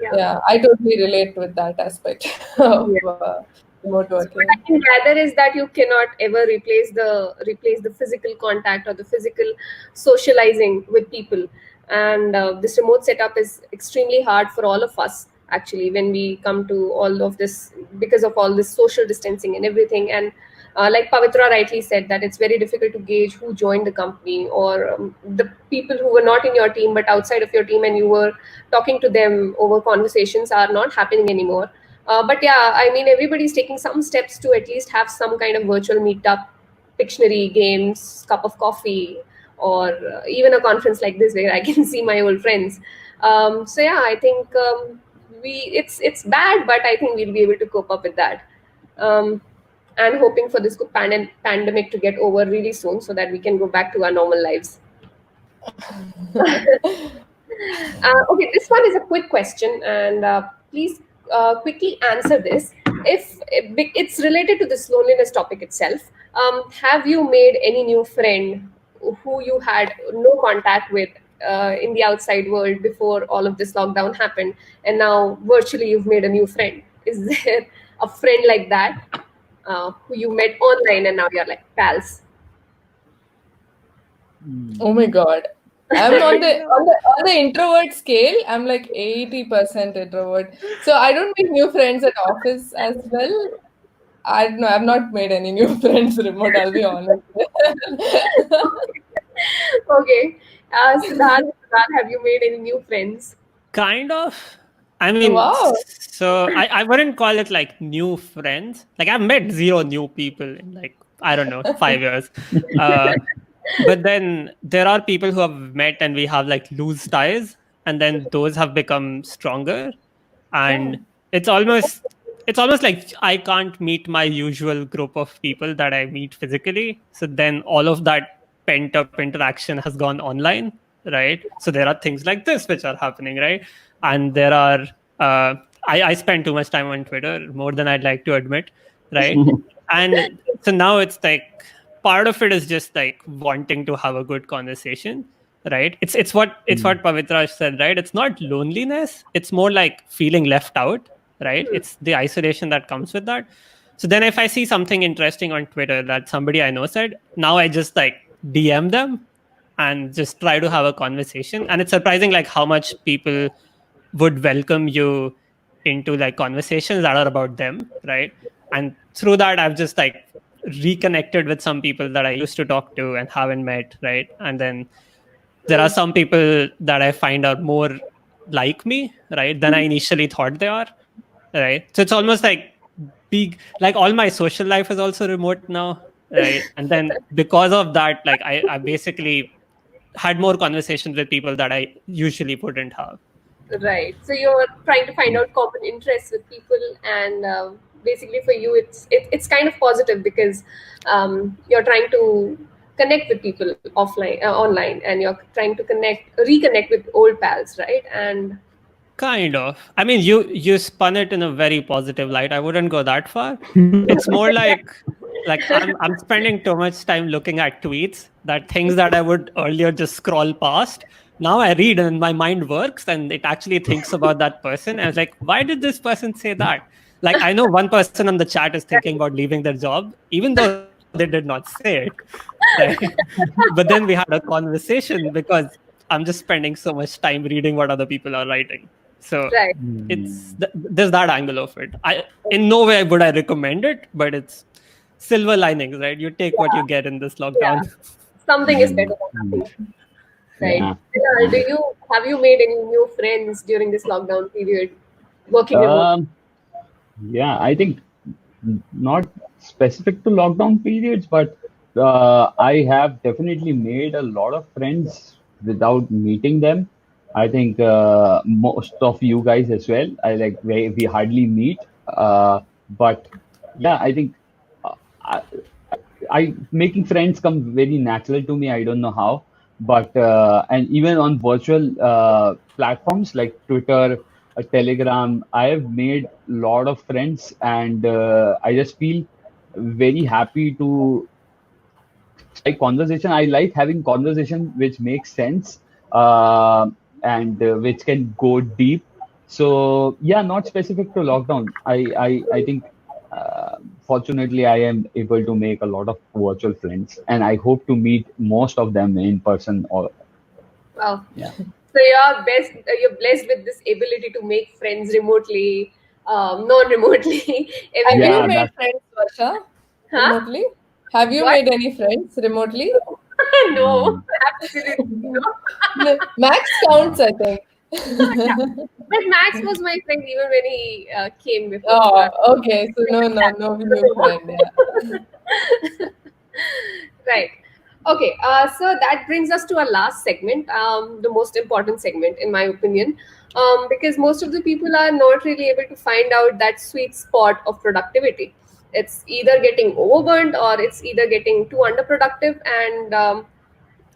yeah. Yeah, I totally relate with that aspect of Yeah. remote So what working. I can gather is that you cannot ever replace the physical contact or the physical socializing with people, and this remote setup is extremely hard for all of us actually when we come to all of this because of all this social distancing and everything. And like Pavithra rightly said, that it's very difficult to gauge who joined the company or the people who were not in your team but outside of your team, and you were talking to them over conversations are not happening anymore. But yeah, I mean, everybody's taking some steps to at least have some kind of virtual meetup, Pictionary games, cup of coffee, or even a conference like this where I can see my old friends. So yeah, I think it's bad, but I think we'll be able to cope up with that. Um, and hoping for this pandemic to get over really soon so that we can go back to our normal lives. Okay, this one is a quick question, and please quickly answer this. If it's related to this loneliness topic itself, have you made any new friend who you had no contact with in the outside world before all of this lockdown happened, and now virtually you've made a new friend? Is there a friend like that who you met online and now you're like pals? Oh my God. I'm on the introvert scale. I'm like 80% introvert. So I don't make new friends at office as well. I don't know. I've not made any new friends remote. I'll be honest. Okay. Siddharth, have you made any new friends? Kind of. I mean, Wow. so I wouldn't call it like new friends. Like I've met zero new people in like, I don't know, 5 years. Uh, but then there are people who have met and we have like loose ties, and then those have become stronger. And Oh. it's almost like I can't meet my usual group of people that I meet physically. So then all of that pent up interaction has gone online, right? So there are things like this which are happening, right? And there are I spend too much time on Twitter, more than I'd like to admit, right? And so now it's like part of it is just like wanting to have a good conversation, right? It's what Pavithra said, right? It's not loneliness, it's more like feeling left out, right? It's the isolation that comes with that. So then if I see something interesting on Twitter that somebody I know said, now I just like DM them and just try to have a conversation. And it's surprising like how much people would welcome you into like conversations that are about them, right? And through that I've just like reconnected with some people that I used to talk to and haven't met, right? And then there are some people that I find are more like me, right, than I initially thought they are, right? So it's almost like big, like all my social life is also remote now, right? And then because of that, like I basically had more conversations with people that I usually wouldn't have. Right. So you're trying to find out common interests with people, and basically for you, it's kind of positive because you're trying to connect with people offline, online, and you're trying to reconnect with old pals, right? And Kind of. I mean, you spun it in a very positive light. I wouldn't go that far. It's more like I'm spending too much time looking at tweets, that things that I would earlier just scroll past. Now I read and my mind works and it actually thinks about that person. And it's like, why did this person say that? Like I know one person on the chat is thinking about leaving their job, even though they did not say it. Right? But then we had a conversation because I'm just spending so much time reading what other people are writing. So right. there's that angle of it. I in no way would I recommend it, but it's silver linings, right? You take what you get in this lockdown. Something is better than nothing, right? Yeah. Bilal, have you made any new friends during this lockdown period, working remote? Yeah, I think not specific to lockdown periods, but I have definitely made a lot of friends without meeting them. I think most of you guys as well. We hardly meet, but yeah, I think uh, I, I making friends come very natural to me. I don't know how, but and even on virtual platforms like Twitter, Telegram, I have made a lot of friends, and I just feel very happy to like conversation. I like having conversation which makes sense and which can go deep. So yeah, not specific to lockdown. I think fortunately I am able to make a lot of virtual friends, and I hope to meet most of them in person. Or Wow. yeah, So you're blessed with this ability to make friends remotely, non-remotely. Have Even you yeah, made that friends, Varsha, huh? remotely? Have you What? made any friends remotely? No, mm, absolutely no. No, Max counts, I think. Yeah. But Max was my friend even when he came before. Oh, okay. So no new friend. Yeah. Right. Okay. So that brings us to our last segment, the most important segment, in my opinion, because most of the people are not really able to find out that sweet spot of productivity. It's either getting overburnt or it's either getting too underproductive, and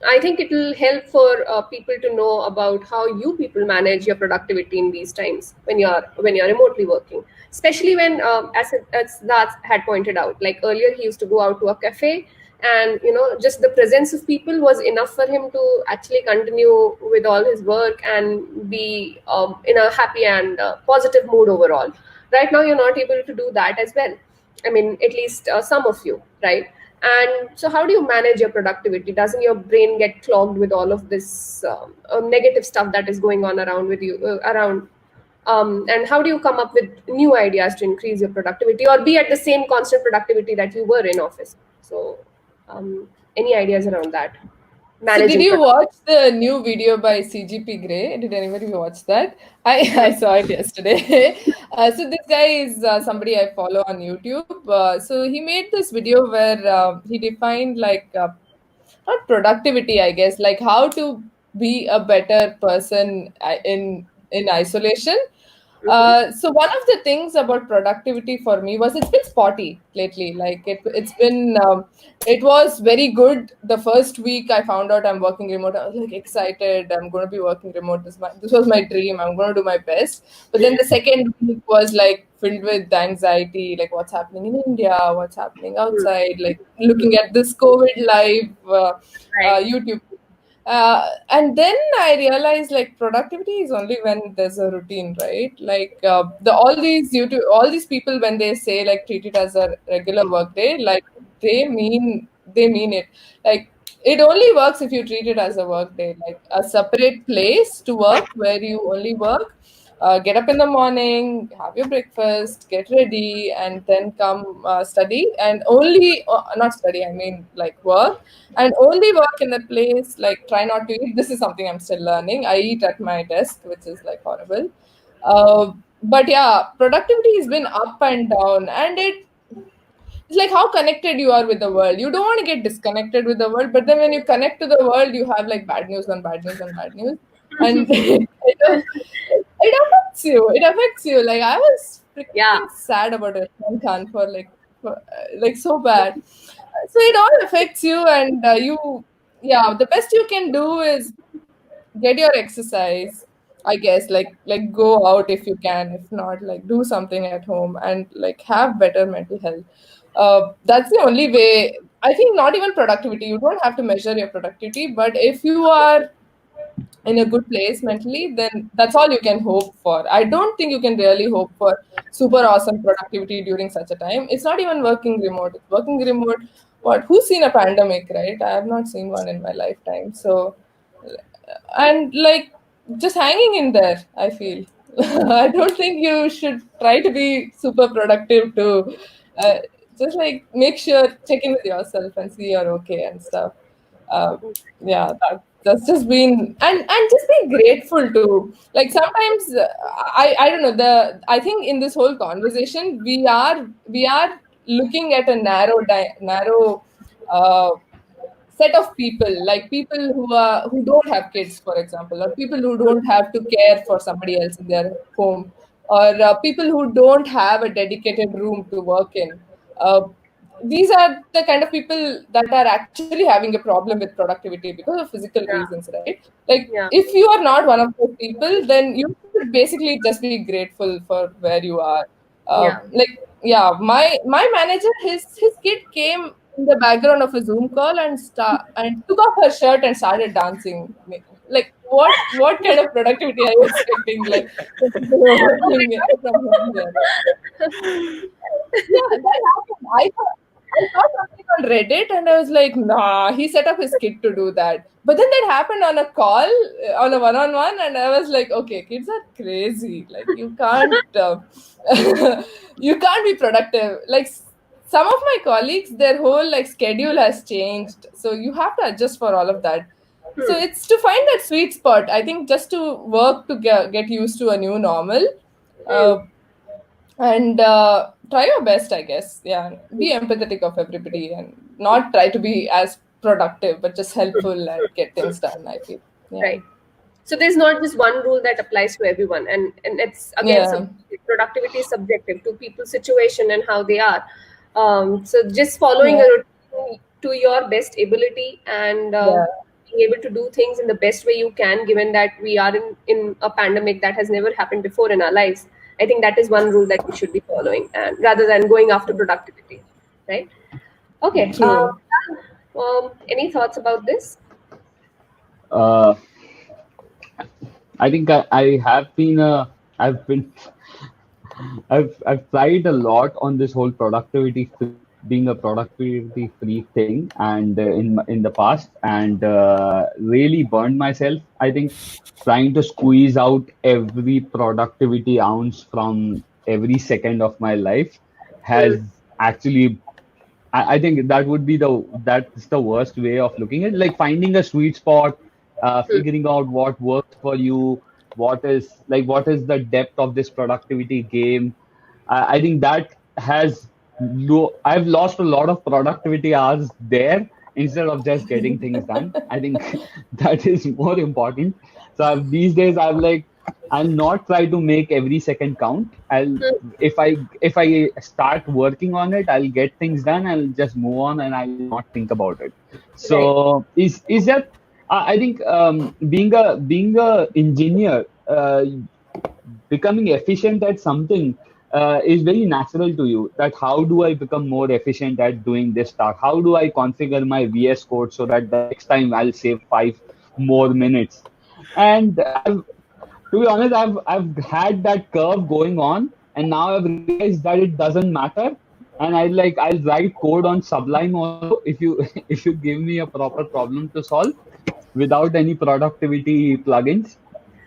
I think it will help for people to know about how you people manage your productivity in these times when you're remotely working, especially when as Siddharth had pointed out, like earlier he used to go out to a cafe, and just the presence of people was enough for him to actually continue with all his work and be in a happy and positive mood overall. Right now, you're not able to do that as well. I mean, at least some of you, right? And so, how do you manage your productivity? Doesn't your brain get clogged with all of this negative stuff that is going on around with you, around? And how do you come up with new ideas to increase your productivity or be at the same constant productivity that you were in office? So, any ideas around that? So did Managing you productivity. watch the new video by CGP Grey? Did anybody watch that? I saw it yesterday. So this guy is somebody I follow on YouTube. So he made this video where he defined like not productivity, I guess, like how to be a better person in isolation. Mhm. So one of the things about productivity for me was it's been spotty lately. Like it's been it was very good the first week I found out I'm working remote. I was like excited. I'm going to be working remote. This was my dream. I'm going to do my best. But then the second week was like filled with anxiety. Like what's happening in India? What's happening outside? Like looking at this COVID live Right. YouTube. And then I realized like productivity is only when there's a routine, right? Like all these people, when they say like treat it as a regular work day, like they mean it. Like it only works if you treat it as a work day, like a separate place to work where you only work. Get up in the morning, have your breakfast, get ready, and then come study. And only, not study, I mean like work, and only work in that place. Like try not to eat. This is something I'm still learning. I eat at my desk, which is like horrible. But yeah, productivity has been up and down, and it's like how connected you are with the world. You don't want to get disconnected with the world, but then when you connect to the world, you have like bad news on bad news on bad news, and it affects you. It affects you. Like I was Yeah. freaking sad about it, Khan, like so bad. So it all affects you, and yeah, the best you can do is get your exercise, I guess. Like go out if you can. If not, like do something at home and like have better mental health. That's the only way. I think not even productivity. You don't have to measure your productivity, but if you are in a good place mentally, then that's all you can hope for. I don't think you can really hope for super awesome productivity during such a time. It's not even working remote. It's working remote. What? Who's seen a pandemic, right? I have not seen one in my lifetime. So, and like just hanging in there, I feel. I don't think you should try to be super productive too. Uh, just like make sure, check in with yourself and see you're okay and stuff. uh, yeah, that's just been, and just be grateful too. Like sometimes I don't know, the I think in this whole conversation we are looking at a narrow uh, set of people, like people who don't have kids, for example, or people who don't have to care for somebody else in their home, or people who don't have a dedicated room to work in. uh, these are the kind of people that are actually having a problem with productivity because of physical Yeah. reasons, right? Like Yeah. if you are not one of those people, then you should basically just be grateful for where you are. Yeah. Like yeah, my manager, his kid came in the background of a Zoom call and took off her shirt and started dancing. Like what kind of productivity are you expecting? Like working from home here. Yeah, that happened. I saw something on Reddit and I was like, nah, he set up his kid to do that. But then that happened on a call, on a one-on-one, and I was like, okay, kids are crazy. Like you can't, you can't be productive. Like some of my colleagues, their whole like schedule has changed, so you have to adjust for all of that. So it's to find that sweet spot. I think just to work to get used to a new normal. Hmm. Uh, and try your best, I guess. Yeah, be empathetic of everybody and not try to be as productive but just helpful and get things done, I feel. Yeah. Right. So there's not just one rule that applies to everyone, and it's again Yeah. productivity is subjective to people's situation and how they are. So just following Yeah. a routine to your best ability and Yeah. being able to do things in the best way you can, given that we are in a pandemic that has never happened before in our lives. I think that is one rule that we should be following, and rather than going after productivity, right? Okay. True. Any thoughts about this? Uh, I think I have been I've been I've tried a lot on this whole being a productivity free thing, and in the past, and really burned myself. I think trying to squeeze out every productivity ounce from every second of my life Hmm. has actually. I think that's the worst way of looking at it. Like finding a sweet spot, Hmm. figuring out what works for you, what is the depth of this productivity game. I think that I've lost a lot of productivity hours there instead of just getting things done. I think that is more important. So these days I'll not try to make every second count. If I start working on it, I'll get things done. I'll just move on and I'll not think about it. Right. So is that I think being a engineer, becoming efficient at something is very natural to you. That how do I become more efficient at doing this task? How do I configure my VS Code so that the next time I'll save more minutes. And to be honest, I've had that curve going on, and now I've realized that it doesn't matter. And I'll write code on Sublime also if you if you give me a proper problem to solve without any productivity plugins.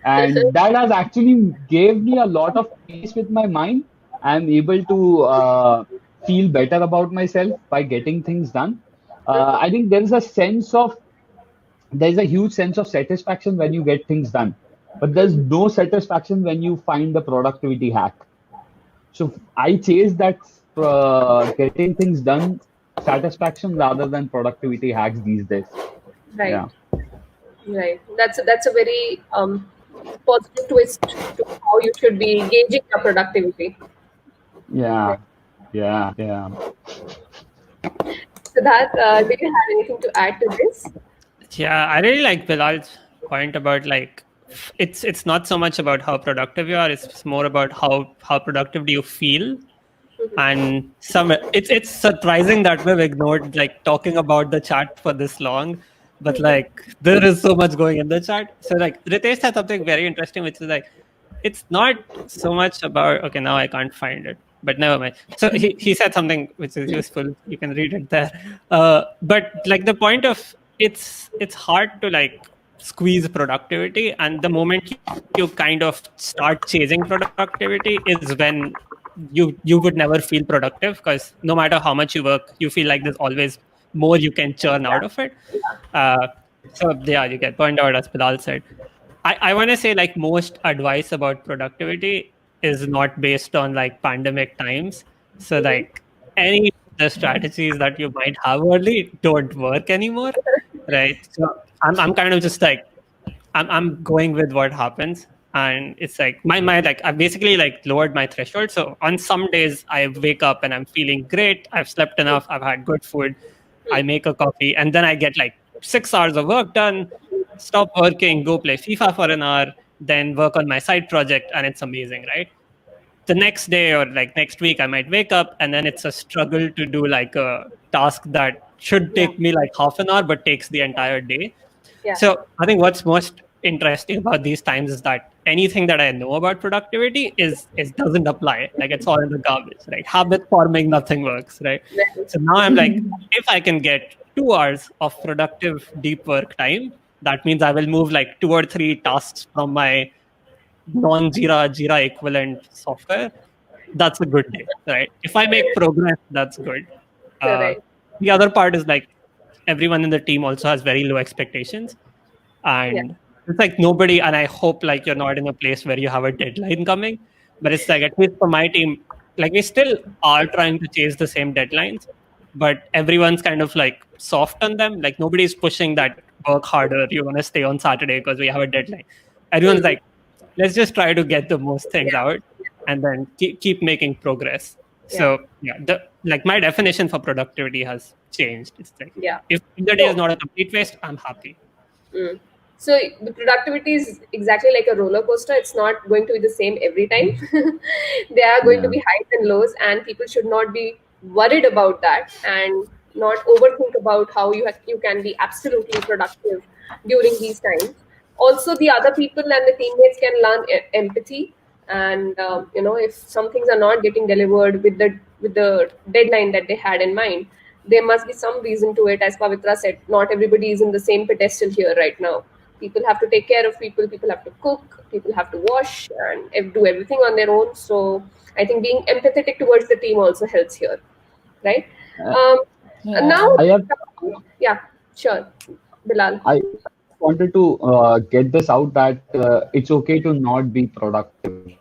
And that has actually gave me a lot of peace with my mind. I'm able to feel better about myself by getting things done. I think there's a huge sense of satisfaction when you get things done, but there's no satisfaction when you find the productivity hack. So I chase that getting things done satisfaction rather than productivity hacks these days. Right. Yeah. Right. That's a very positive twist to how you should be gauging your productivity. Yeah. Yeah. Siddharth, do you have anything to add to this? Yeah, I really like Bilal's point about like it's not so much about how productive you are, it's more about how productive do you feel. And it's surprising that we've ignored like talking about the chat for this long, but like there is so much going in the chat. So like Ritesh said something very interesting, which is like it's not so much about, okay, now I can't find it, but never mind. So he said something which is useful. You can read it there. But like the point of it's hard to like squeeze productivity, and the moment you kind of start chasing productivity is when you would never feel productive, because no matter how much you work, you feel like there's always more you can churn out of it. So yeah, you get burned out, as Bilal said. I want to say like most advice about productivity is not based on like pandemic times. So like any of the strategies that you might have early don't work anymore, right? So I'm kind of just like I'm going with what happens, and it's like my like I basically like lowered my threshold. So on some days I wake up and I'm feeling great, I've slept enough, I've had good food, I make a coffee, and then I get like 6 hours of work done, stop working, go play FIFA for an hour, then work on my side project, and it's amazing, right? The next day or like next week I might wake up and then it's a struggle to do like a task that should take me like half an hour but takes the entire day. Yeah. So I think what's most interesting about these times is that anything that I know about productivity is doesn't apply. Like it's all in the garbage, right? Habit forming, nothing works, right? So now I'm like, if I can get 2 hours of productive deep work time, that means I will move like 2 or 3 tasks from my non-Jira equivalent software. That's a good day, right? If I make progress, that's good. Correct. The other part is like everyone in the team also has very low expectations, and it's like nobody, and I hope like you're not in a place where you have a deadline coming, but it's like at least for my team, like we still are trying to chase the same deadlines, but everyone's kind of like soft on them. Like nobody's pushing that work harder, you want to stay on Saturday because we have a deadline. Everyone's like, let's just try to get the most things out and then keep making progress. So like my definition for productivity has changed. It's like, if the day is not a complete waste, I'm happy. So the productivity is exactly like a roller coaster. It's not going to be the same every time. There are going to be highs and lows, and people should not be worried about that and not overthink about how you can be absolutely productive during these times. Also, the other people and the teammates can learn empathy, and if some things are not getting delivered with the deadline that they had in mind, there must be some reason to it. As Pavithra said, not everybody is in the same pedestal here right now. People have to take care of people have to cook, people have to wash and do everything on their own. So I think being empathetic towards the team also helps here, right? Now, sure, Bilal. I wanted to get this out that it's okay to not be productive.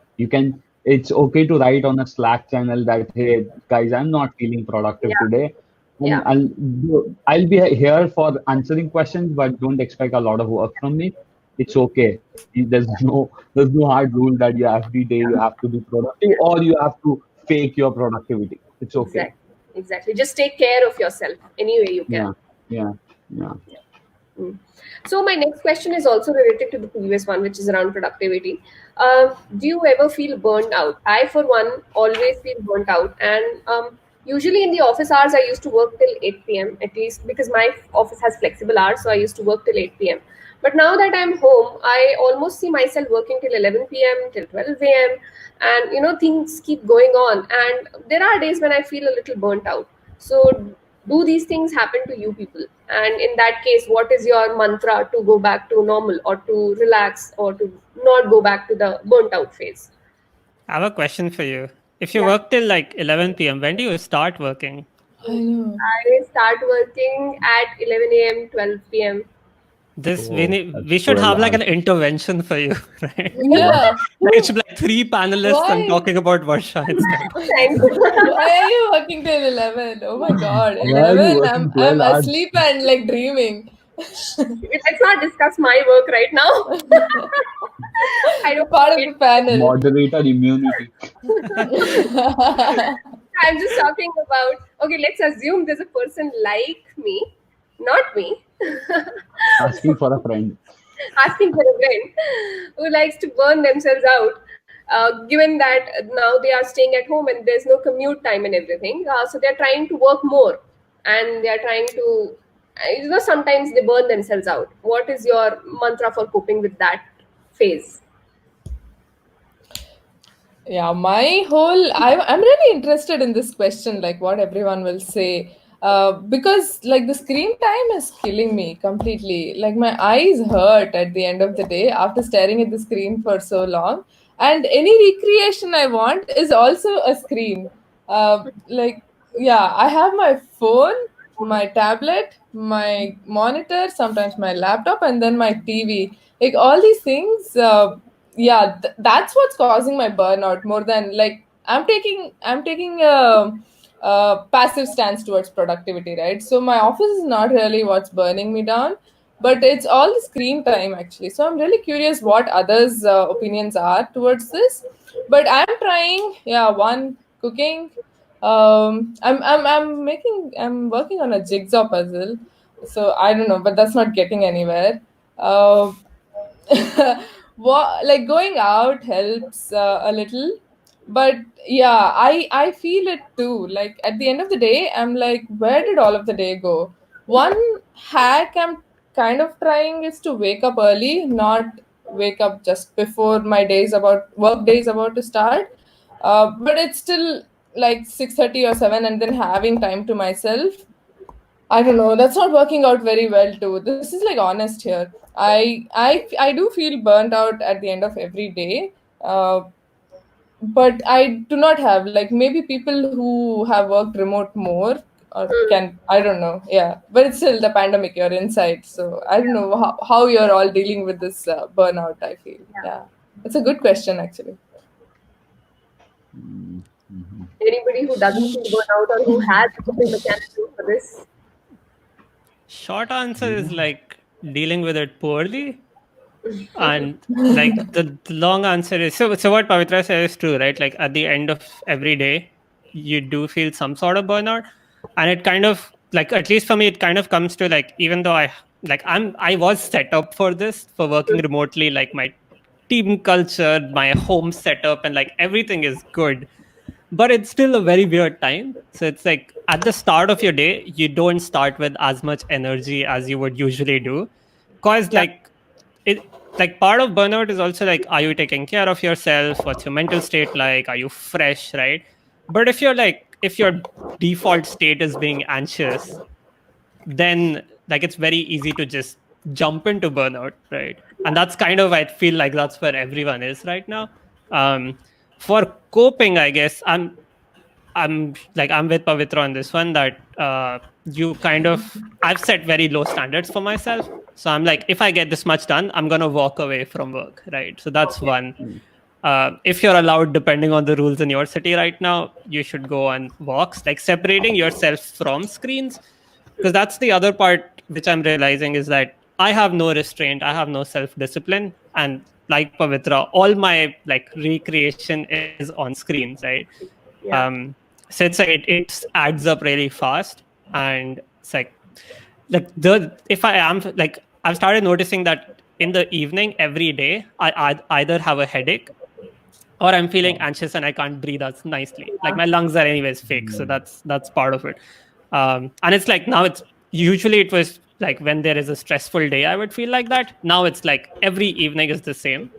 It's okay to write on a Slack channel that, hey guys, I'm not feeling productive today. I'll be here for answering questions, but don't expect a lot of work from me. It's okay. There's no hard rule that every day you have to be productive or you have to fake your productivity. It's okay. Exactly. Just take care of yourself any way you can. Yeah. So my next question is also related to the previous one, which is around productivity. Do you ever feel burned out? I, for one, always feel burnt out. And usually in the office hours, I used to work till 8 p.m. at least, because my office has flexible hours. So I used to work till 8 p.m. But now that I'm home, I almost see myself working till 11 p.m., till 12 a.m., and things keep going on. And there are days when I feel a little burnt out. So, do these things happen to you people? And in that case, what is your mantra to go back to normal, or to relax, or to not go back to the burnt out phase? I have a question for you. If you Yeah. work till like 11 p.m., when do you start working? I know. I start working at 11 a.m., 12 p.m. This Oh, we that's should 12 have like an hours. intervention for you, right? Yeah. Like, it should be like 3 panelists and Why? talking about Varsha instead. Thanks. Why are you working till 11? Oh my God, Why are you 11? I'm working I'm 12 hours? asleep and like dreaming. Let's not discuss my work right now. I You're don't part of get. the panel. Moderator immunity. I'm just talking about. Okay, let's assume there's a person like me, not me, Asking for a friend. asking for a friend who likes to burn themselves out. Given that now they are staying at home and there's no commute time and everything, so they're trying to work more, and they're trying to, sometimes they burn themselves out. What is your mantra for coping with that phase? Yeah, my whole I'm really interested in this question, like what everyone will say. Because like the screen time is killing me completely. Like my eyes hurt at the end of the day after staring at the screen for so long. And any recreation I want is also a screen. Like yeah, I have my phone, my tablet, my monitor, sometimes my laptop, and then my TV. Like all these things. Yeah, that's what's causing my burnout more than like I'm taking a passive stance towards productivity, right? So my office is not really what's burning me down, but it's all the screen time actually. So I'm really curious what others opinions are towards this. But I'm trying, yeah, one, cooking. I'm working on a jigsaw puzzle, so I don't know, but that's not getting anywhere. uh, like going out helps a little, but yeah, I feel it too. Like at the end of the day, I'm like, where did all of the day go? One hack I'm kind of trying is to wake up early, not wake up just before my days about work days about to start. But it's still like 6:30 or 7, and then having time to myself. I don't know. That's not working out very well too. This is like honest here. I do feel burnt out at the end of every day. But I do not have like maybe people who have worked remote more or Hmm. can I don't know. Yeah, but it's still the pandemic. You're inside, so I don't know how you're all dealing with this burnout. I feel Yeah. yeah, it's a good question actually. Anybody who doesn't feel burnout or who has a coping mechanism for this? Short answer is like dealing with it poorly. And like the long answer is so what Pavithra says is true, right? Like at the end of every day, you do feel some sort of burnout. And it kind of like, at least for me, it kind of comes to like, even though I was set up for this, for working remotely, like my team culture, my home setup, and like everything is good, but it's still a very weird time. So it's like at the start of your day, you don't start with as much energy as you would usually do, because Yeah. it like part of burnout is also like, are you taking care of yourself? What's your mental state like? Are you fresh, right? But if your default state is being anxious, then like it's very easy to just jump into burnout, right? And that's kind of, I feel like that's where everyone is right now. um for coping, I guess I'm with Pavitra on this one, that you kind of, I've set very low standards for myself. So I'm like, if I get this much done, I'm gonna walk away from work, right? So that's Okay. one. If you're allowed, depending on the rules in your city right now, you should go on walks, like separating yourself from screens. Because that's the other part which I'm realizing, is that I have no restraint, I have no self-discipline, and like Pavitra, all my like recreation is on screens, right? Yeah. So it's like it adds up really fast. And it's like the if I am like, I've started noticing that in the evening every day, I either have a headache, or I'm feeling anxious and I can't breathe as nicely. Like my lungs are anyways fake, so that's part of it. And it's like now, it's usually it was like when there is a stressful day, I would feel like that. Now it's like every evening is the same.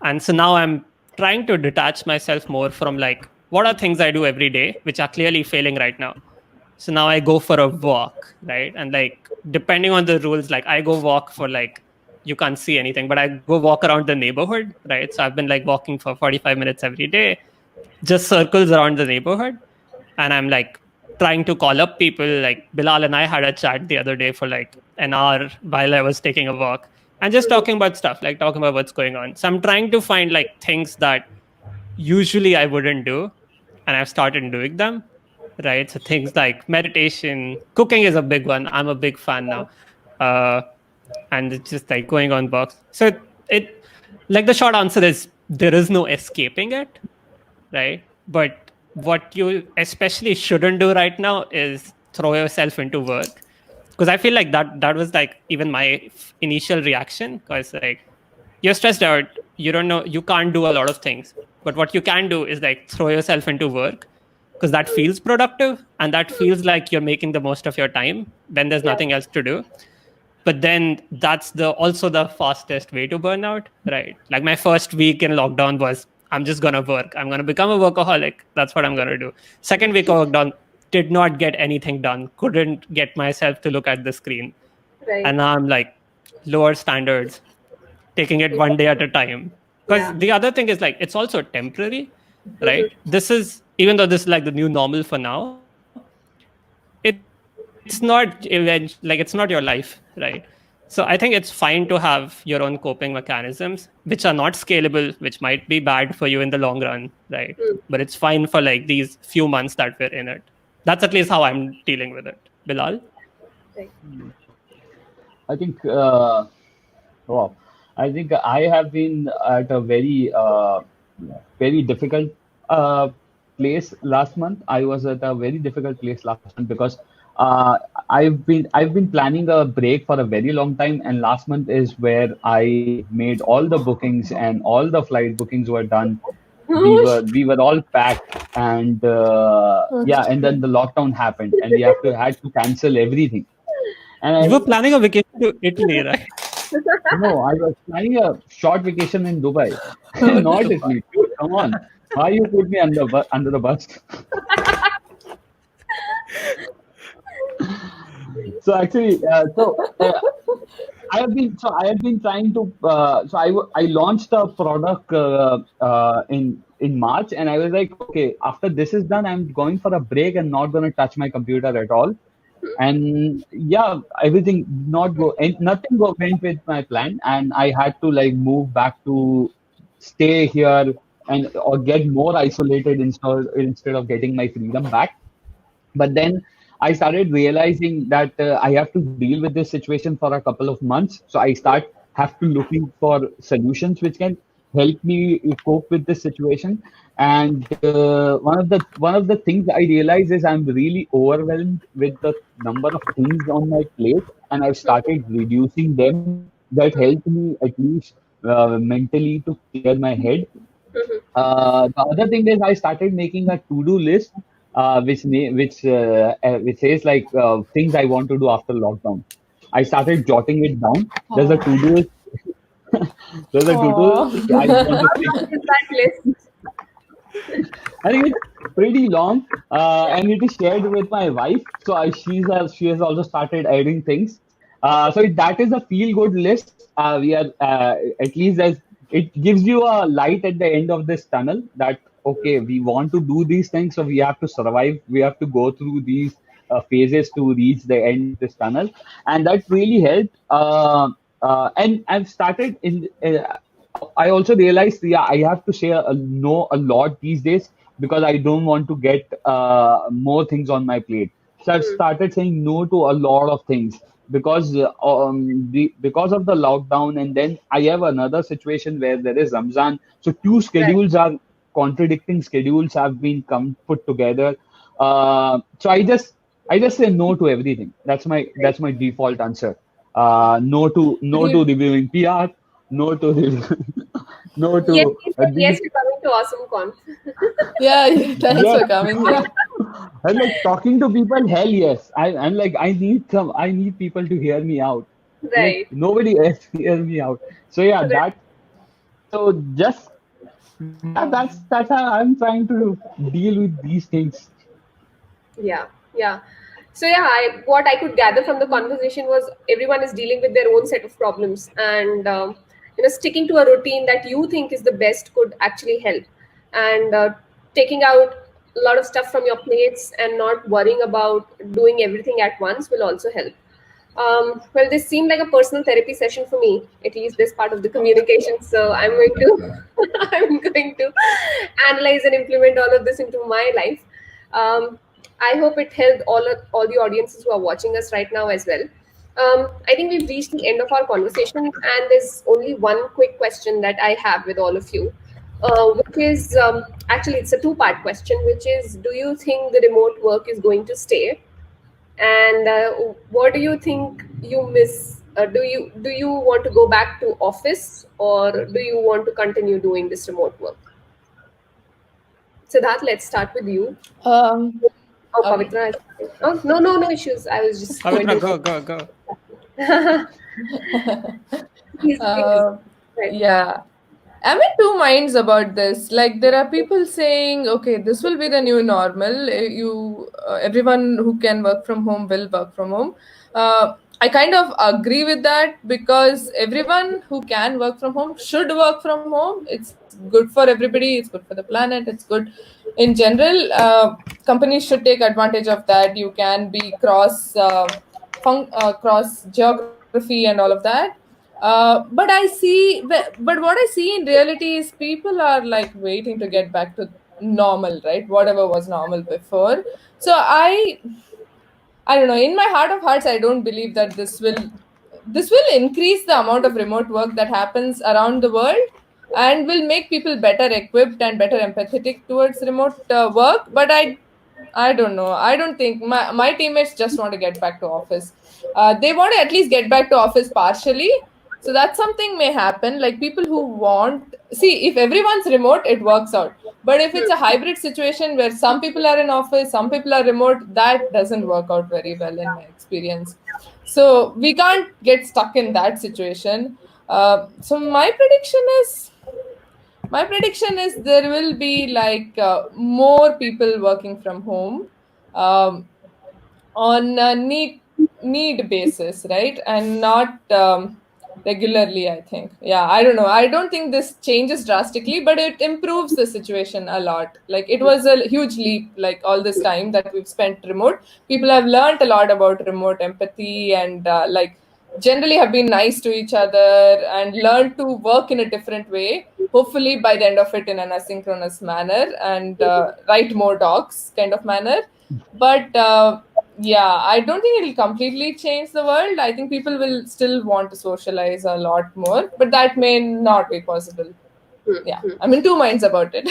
And so now I'm trying to detach myself more from like, what are things I do every day, which are clearly failing right now. So now I go for a walk, right? And like, depending on the rules, like I go walk for like, you can't see anything, but I go walk around the neighborhood, right? So I've been like walking for 45 minutes every day, just circles around the neighborhood. And I'm like trying to call up people. Like Bilal and I had a chat the other day for like an hour while I was taking a walk and just talking about stuff, like talking about what's going on. So I'm trying to find like things that usually I wouldn't do, and I've started doing them, right? So things like meditation, cooking is a big one. I'm a big fan now. And it's just like going on walks. So it like the short answer is there is no escaping it, right? But what you especially shouldn't do right now is throw yourself into work, because I feel like that was like even my initial reaction, because like you're stressed out, you don't know, you can't do a lot of things, but what you can do is like throw yourself into work, because that feels productive and that feels like you're making the most of your time when there's nothing else to do. But then that's also the fastest way to burn out, right? Like my first week in lockdown was, I'm just going to work. I'm going to become a workaholic. That's what I'm going to do. Second week of lockdown, did not get anything done. Couldn't get myself to look at the screen. Right. And now I'm like lower standards, taking it one day at a time. Because the other thing is like, it's also temporary, right? This is, even though this is like the new normal for now, it's not it's not your life, right? So I think it's fine to have your own coping mechanisms, which are not scalable, which might be bad for you in the long run, right? But it's fine for like these few months that we're in it. That's at least how I'm dealing with it. Bilal? I think, I think I have been at a very difficult place last month. I was at a very difficult place last month because I've been planning a break for a very long time, and last month is where I made all the bookings and all the flight bookings were done. We were all packed, and and then the lockdown happened, and we had to cancel everything. And you were planning a vacation to Italy, right? No, I was planning a short vacation in Dubai, not Italy. Dude, come on, why you put me under the bus? So actually, I have been trying to. I launched a product in March, and I was like, okay, after this is done, I'm going for a break and not going to touch my computer at all. And everything nothing went with my plan, and I had to like move back to stay here or get more isolated instead of getting my freedom back. But then I started realizing that I have to deal with this situation for a couple of months. So I have to looking for solutions which can help me cope with this situation. And one of the things I realized is I'm really overwhelmed with the number of things on my plate, and I've started reducing them. That helped me at least mentally to clear my head. The other thing is I started making a to-do list, which says like things I want to do after lockdown. I started jotting it down. There's a to-do list. There's a to-do list. I want to that list. I think it's pretty long, and it is shared with my wife. So she has also started adding things. So that is a feel-good list. We are at least as it gives you a light at the end of this tunnel that okay, we want to do these things, so we have to survive. We have to go through these phases to reach the end of this tunnel, and that really helped. And I've started in. I also realized, I have to say no a lot these days because I don't want to get more things on my plate. So I've started saying no to a lot of things because because of the lockdown, and then I have another situation where there is Ramzan. So two schedules are contradicting schedules have been put together. So I just say no to everything. That's my default answer. No to reviewing PR. No to no to yes to coming to AwesomeConf. Yeah, thanks for coming here. I'm like talking to people. Hell yes. I'm like I need people to hear me out. Like Right. nobody else hear me out. So yeah, Right. that. So just yeah, that's how I'm trying to deal with these things. Yeah, yeah. So yeah, what I could gather from the conversation was everyone is dealing with their own set of problems, and sticking to a routine that you think is the best could actually help, and taking out a lot of stuff from your plates and not worrying about doing everything at once will also help. Well, this seemed like a personal therapy session for me, at least this part of the communication. So I'm going to I'm going to analyze and implement all of this into my life. Um, I hope it helped all the audiences who are watching us right now as well. I think we've reached the end of our conversation, and there's only one quick question that I have with all of you, which is actually it's a two-part question, which is, do you think the remote work is going to stay? And what do you think you miss? Do you want to go back to office, or do you want to continue doing this remote work? Siddharth, let's start with you. Um, Oh, okay. Pavitra. Oh, no, no, no issues. I was just Pavitra, pointing. go. Please, please. Uh, Right. yeah. I'm in two minds about this. Like, there are people saying, okay, this will be the new normal. Everyone who can work from home will work from home. I kind of agree with that because everyone who can work from home should work from home. It's good for everybody. It's good for the planet. It's good in general. Companies should take advantage of that. You can be cross geography and all of that. But what I see in reality is people are like waiting to get back to normal, right? Whatever was normal before. So I don't know. In my heart of hearts, I don't believe that this will increase the amount of remote work that happens around the world and will make people better equipped and better empathetic towards remote work. But I don't know. I don't think my teammates just want to get back to office. They want to at least get back to office partially. So that's something may happen. Like people who want see if everyone's remote, it works out. But if it's a hybrid situation where some people are in office, some people are remote, that doesn't work out very well in my experience. So we can't get stuck in that situation. So my prediction is there will be like more people working from home um, on a need basis, right? And not regularly, I think. Yeah, I don't know. I don't think this changes drastically, but it improves the situation a lot. Like it was a huge leap, like all this time that we've spent remote. People have learned a lot about remote empathy and like generally have been nice to each other and learned to work in a different way. Hopefully, by the end of it, in an asynchronous manner and write more docs kind of manner. But yeah, I don't think it'll completely change the world. I think people will still want to socialize a lot more, but that may not be possible. Yeah, I'm in two minds about it.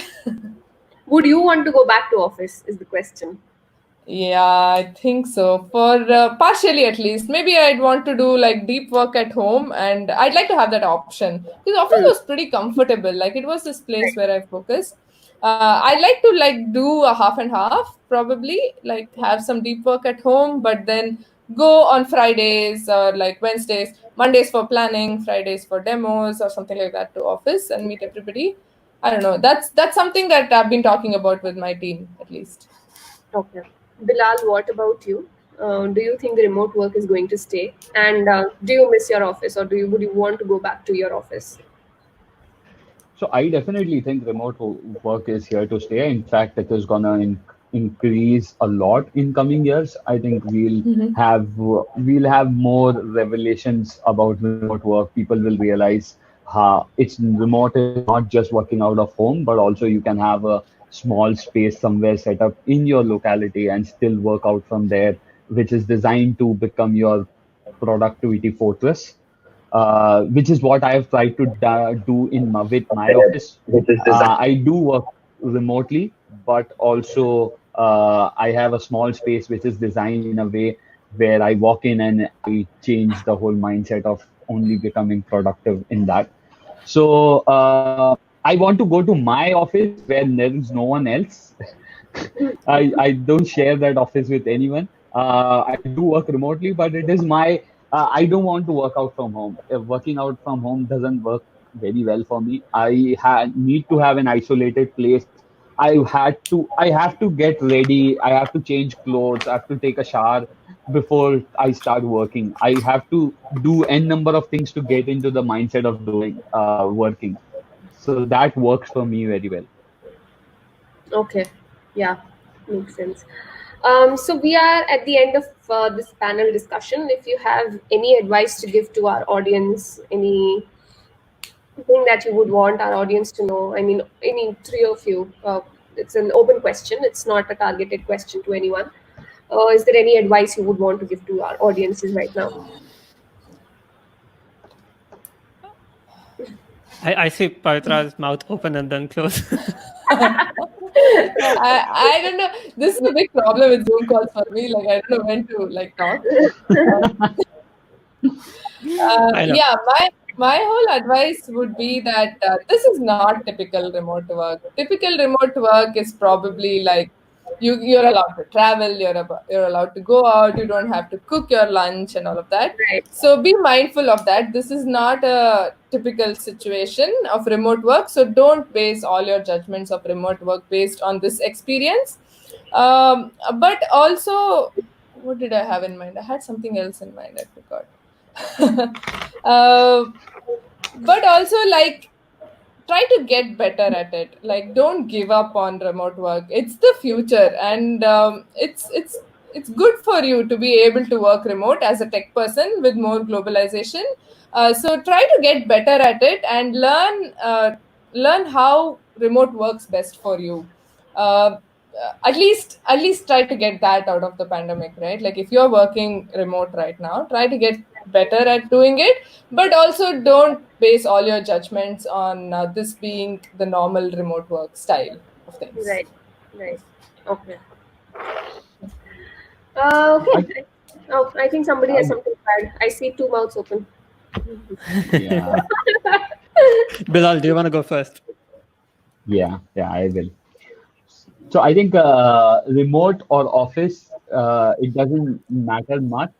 Would you want to go back to office? Is the question. Yeah, I think so. For partially at least. Maybe I'd want to do like deep work at home and I'd like to have that option. Because office Hmm. was pretty comfortable. Like it was this place where I focus. I'd like to like do a half and half, probably, like have some deep work at home, but then go on Fridays or like Wednesdays, Mondays for planning, Fridays for demos or something like that to office and meet everybody. I don't know. That's something that I've been talking about with my team at least. Okay. Bilal, what about you? Do you think the remote work is going to stay? And do you miss your office, or would you want to go back to your office? So I definitely think work is here to stay. In fact, it is gonna increase a lot in coming years. I think we'll have more revelations about remote work. People will realize how it's remote is not just working out of home, but also you can have a small space somewhere set up in your locality and still work out from there, which is designed to become your productivity fortress, which is what I have tried to do with my office. Which is designed. I do work remotely, but also I have a small space which is designed in a way where I walk in and I change the whole mindset of only becoming productive in that. So I want to go to my office where there is no one else. I don't share that office with anyone. I do work remotely, but it is my. I don't want to work out from home. Working out from home doesn't work very well for me. Need to have an isolated place. I have to get ready. I have to change clothes. I have to take a shower before I start working. I have to do n number of things to get into the mindset of doing working. So that works for me very well. Okay. Yeah, makes sense. So we are at the end of this panel discussion. If you have any advice to give to our audience, anything that you would want our audience to know, I mean, any three of you, it's an open question. It's not a targeted question to anyone. Is there any advice you would want to give to our audiences right now? I see Pavithra's mouth open and then close. I don't know. This is a big problem with Zoom calls for me. Like I don't know when to like talk. I know. Yeah, my whole advice would be that this is not typical remote work. Typical remote work is probably like you're allowed to travel, you're allowed to go out, you don't have to cook your lunch and all of that. Right. So be mindful of that. This is not a typical situation of remote work. So don't base all your judgments of remote work based on this experience. But also, what did I have in mind? I had something else in mind. I forgot. But also like try to get better at it. Like don't give up on remote work. It's the future, and it's good for you to be able to work remote as a tech person with more globalization. So try to get better at it and learn how remote works best for you. At least try to get that out of the pandemic, right? Like if you're working remote right now, try to get better at doing it, but also don't base all your judgments on this being the normal remote work style of things. Right. Okay. Okay. I think somebody has something to add. I see two mouths open. Yeah. Bilal, do you want to go first? Yeah, I will. So I think remote or office, it doesn't matter much.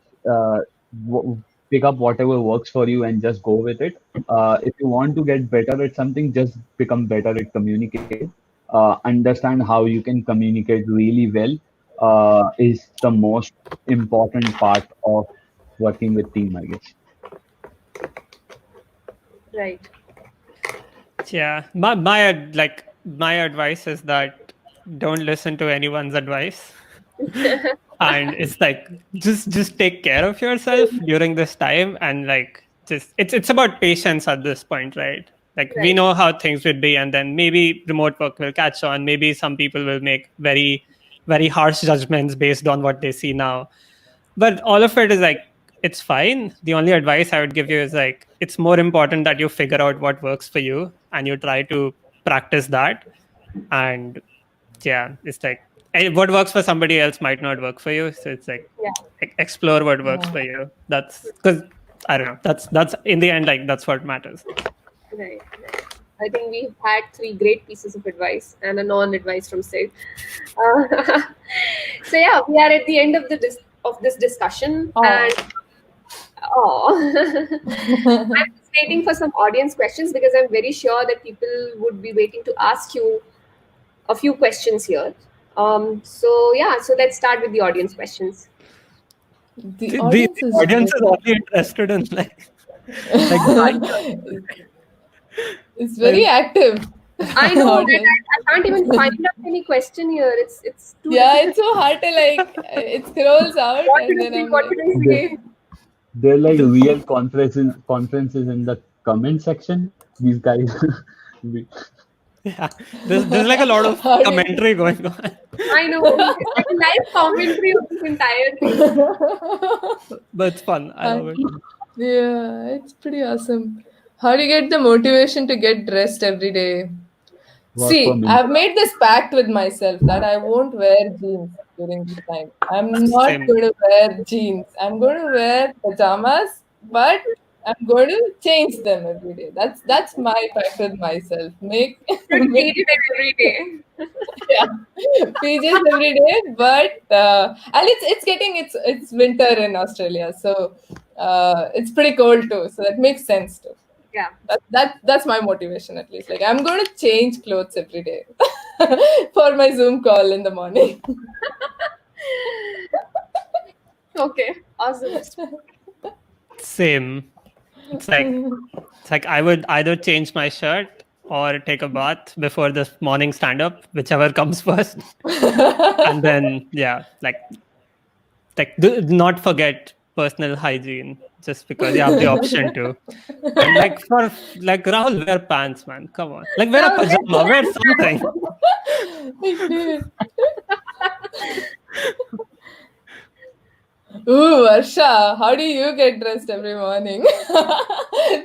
Pick up whatever works for you and just go with it. If you want to get better at something, just become better at communicating. Understand how you can communicate really well is the most important part of working with team, I guess. Right. Yeah, my advice is that don't listen to anyone's advice. And it's like just take care of yourself during this time, and like just it's about patience at this point, right? Like we Right. know how things would be, and then maybe remote work will catch on. Maybe some people will make very, very harsh judgments based on what they see now. But all of it is like it's fine. The only advice I would give you is like it's more important that you figure out what works for you and you try to practice that. And yeah, it's like what works for somebody else might not work for you. So it's like Yeah. explore what works for you. That's because I don't know. That's in the end, like that's what matters. Right. I think we've had three great pieces of advice and a non-advice from Sid. So yeah, we are at the end of this discussion, and I'm just waiting for some audience questions because I'm very sure that people would be waiting to ask you a few questions here. So let's start with the audience questions. The audience is only interested in like it's very active. I know. Audience. I can't even find out any question here. It's too It's so hard to like it scrolls out what and did then I I'm say? What like, did I say? They're like real conferences in the comment section. These guys. yeah, there's like a lot of commentary going on. I know. It's like a nice commentary of this entire thing. But it's fun. I love it. Yeah, it's pretty awesome. How do you get the motivation to get dressed every day? Work See, for me. I've made this pact with myself that I won't wear jeans during this time. I'm not Same. going to wear jeans. I'm going to wear pajamas, but I'm going to change them every day. That's my pact with myself. Make Should make change it every day. yeah, PJs every day. But and it's winter in Australia, so it's pretty cold too. So that makes sense too. Yeah. That's my motivation at least. Like I'm going to change clothes every day for my Zoom call in the morning. Okay. Awesome. Same. It's like I would either change my shirt or take a bath before the morning stand-up, whichever comes first. And then do not forget personal hygiene just because you have the option to. And Rahul, wear pants, man. Come on. Like wear a pajama, wear something. Dude. Ooh, Varsha, how do you get dressed every morning?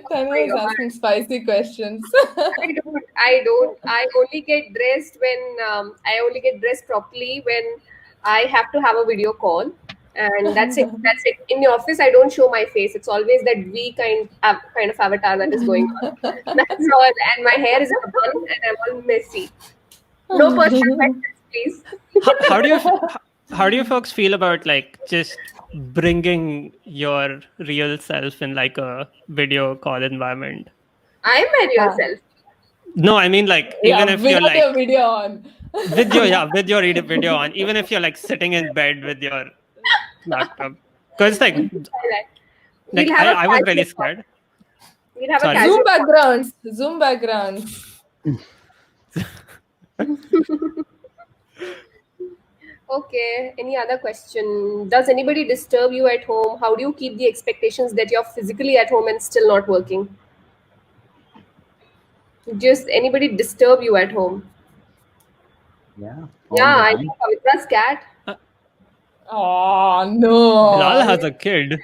Tanya is asking spicy questions. I don't. I only get dressed when I only get dressed properly when I have to have a video call, and that's it. That's it. In the office, I don't show my face. It's always that we kind of avatar that is going on. That's all. And my hair is a bun, and I'm all messy. No personal questions, please. How do you folks feel about like just bringing your real self in like a video call environment? I'm my real self. No, I mean like even if you're like your video on. with your video on, even if you're like sitting in bed with your laptop, because like I was really scared. We'll have Sorry. a Zoom backgrounds. Okay, any other question? Does anybody disturb you at home? How do you keep the expectations that you're physically at home and still not working? Just anybody disturb you at home? Yeah. Yeah, I think Pavithra's cat. Oh no. Bilal has a kid.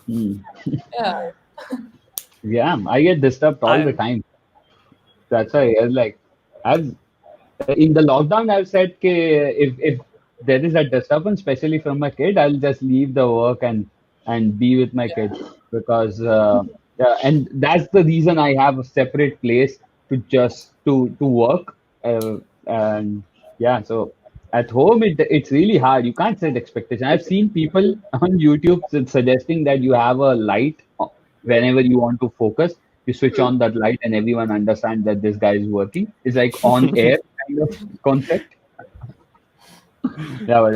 Yeah. Yeah, I get disturbed all the time. That's why I've in the lockdown I've said if there is a disturbance, especially from my kid, I'll just leave the work and be with my kids because and that's the reason I have a separate place to work and yeah. So at home it's really hard. You can't set expectation. I've seen people on YouTube suggesting that you have a light whenever you want to focus. You switch on that light and everyone understands that this guy is working. It's like on air kind of concept. But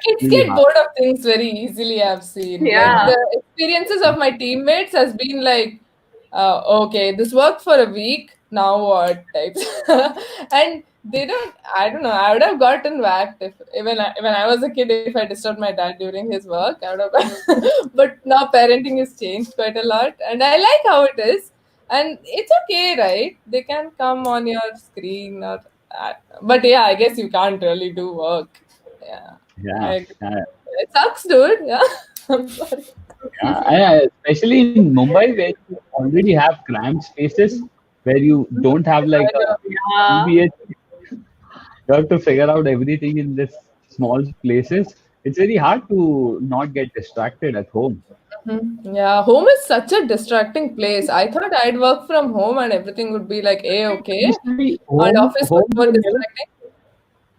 kids get bored of things very easily, I've seen. Yeah. Like, the experiences of my teammates has been like, okay, this worked for a week, now what types. And I don't know, I would have gotten whacked if when I was a kid, if I disturbed my dad during his work, I would have but now parenting has changed quite a lot and I like how it is. And it's okay, right? They can come on your screen or but yeah, I guess you can't really do work. Yeah. It sucks, dude. Yeah. I'm sorry. Especially in Mumbai, where you already have cramped spaces, where you don't have like you have to figure out everything in this small places. It's very hard to not get distracted at home. Yeah, home is such a distracting place. I thought I'd work from home and everything would be like okay. And office was more distracting.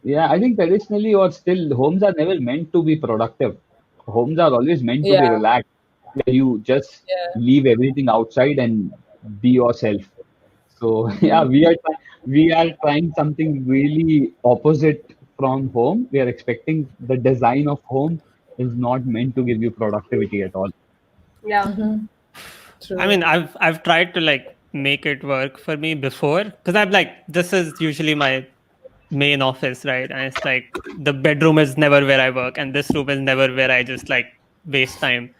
Yeah, I think traditionally or still homes are never meant to be productive. Homes are always meant to be relaxed, where you just leave everything outside and be yourself. So yeah, we are trying something really opposite from home. We are expecting the design of home is not meant to give you productivity at all. Yeah. True. I mean, I've tried to like make it work for me before because I'm like, this is usually my main office, right? And it's like the bedroom is never where I work and this room is never where I just like waste time,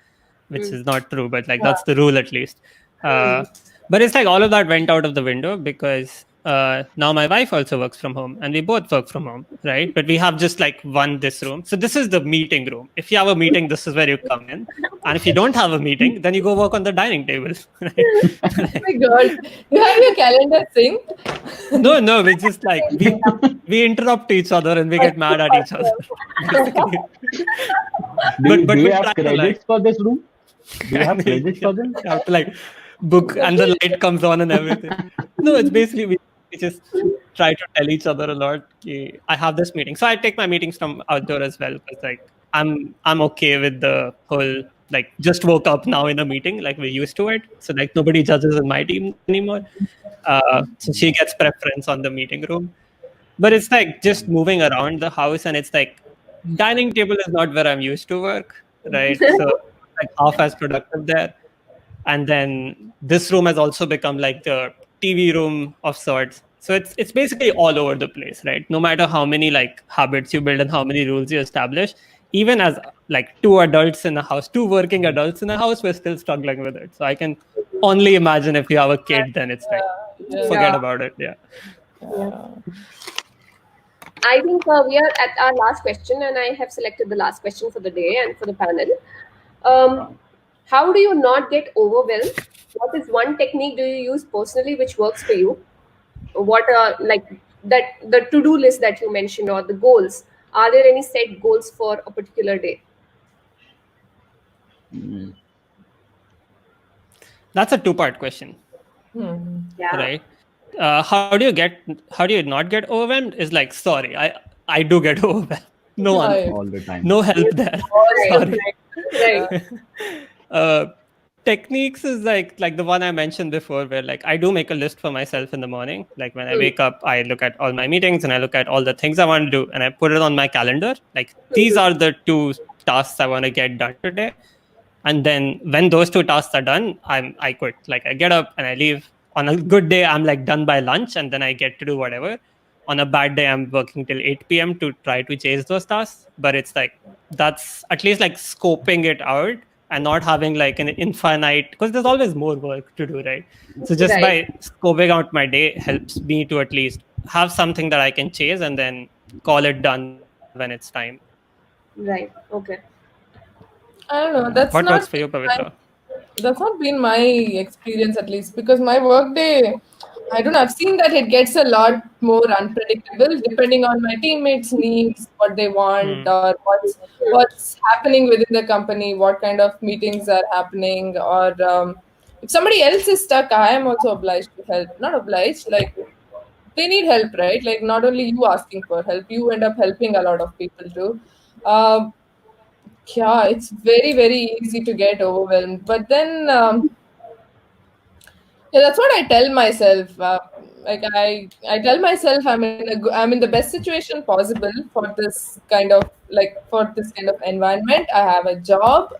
which is not true, but like that's the rule at least. But it's like all of that went out of the window because now my wife also works from home and we both work from home, right? But we have just like this room. So this is the meeting room. If you have a meeting, this is where you come in. And if you don't have a meeting, then you go work on the dining table. Right? Oh my God. You have your calendar synced? No, we just like, we interrupt each other and we get mad at each other. Do you have credits for this room? Do you have credit for them? You have to like book, and the light comes on and everything. No, it's basically we just try to tell each other a lot. "Okay, I have this meeting, so I take my meetings from outdoor as well because like I'm okay with the whole like just woke up now in a meeting, like we're used to it. So like nobody judges in my team anymore. So she gets preference on the meeting room. But it's like just moving around the house, and it's like dining table is not where I'm used to work, right? So like half as productive there. And then this room has also become like the TV room of sorts. So it's basically all over the place, right? No matter how many like habits you build and how many rules you establish, even as like two adults in a house, two working adults in a house, we're still struggling with it. So I can only imagine if you have a kid, then it's like forget about it. Yeah. I think we are at our last question, and I have selected the last question for the day and for the panel. How do you not get overwhelmed? What is one technique do you use personally which works for you? What are like that the to-do list that you mentioned or the goals? Are there any set goals for a particular day? That's a two-part question, Yeah. right? How do you not get overwhelmed? Is like, sorry, I do get overwhelmed. No one, All the time. no help there. Sorry. Right. Techniques is like the one I mentioned before, where like I do make a list for myself in the morning. Like when I wake up, I look at all my meetings and I look at all the things I want to do, and I put it on my calendar. Like these are the two tasks I want to get done today. And then when those two tasks are done, I quit. Like I get up and I leave. On a good day, I'm like done by lunch, and then I get to do whatever. On a bad day, I'm working till 8 p.m. to try to chase those tasks. But it's like that's at least like scoping it out and not having like an infinite, because there's always more work to do, right? So just by scoping out my day helps me to at least have something that I can chase and then call it done when it's time. Right. Okay. I don't know. That's What not works for you, Pavithra? that's not been my experience, at least, because my workday, I don't know, I've seen that it gets a lot more unpredictable depending on my teammates' needs, what they want, or what's happening within the company, what kind of meetings are happening, or if somebody else is stuck, I am also obliged to help. Not obliged, like they need help, right? Like not only you asking for help, you end up helping a lot of people too. Yeah, it's very, very easy to get overwhelmed. But then, yeah, that's what I tell myself. Like I tell myself I'm in the best situation possible for this kind of environment. I have a job.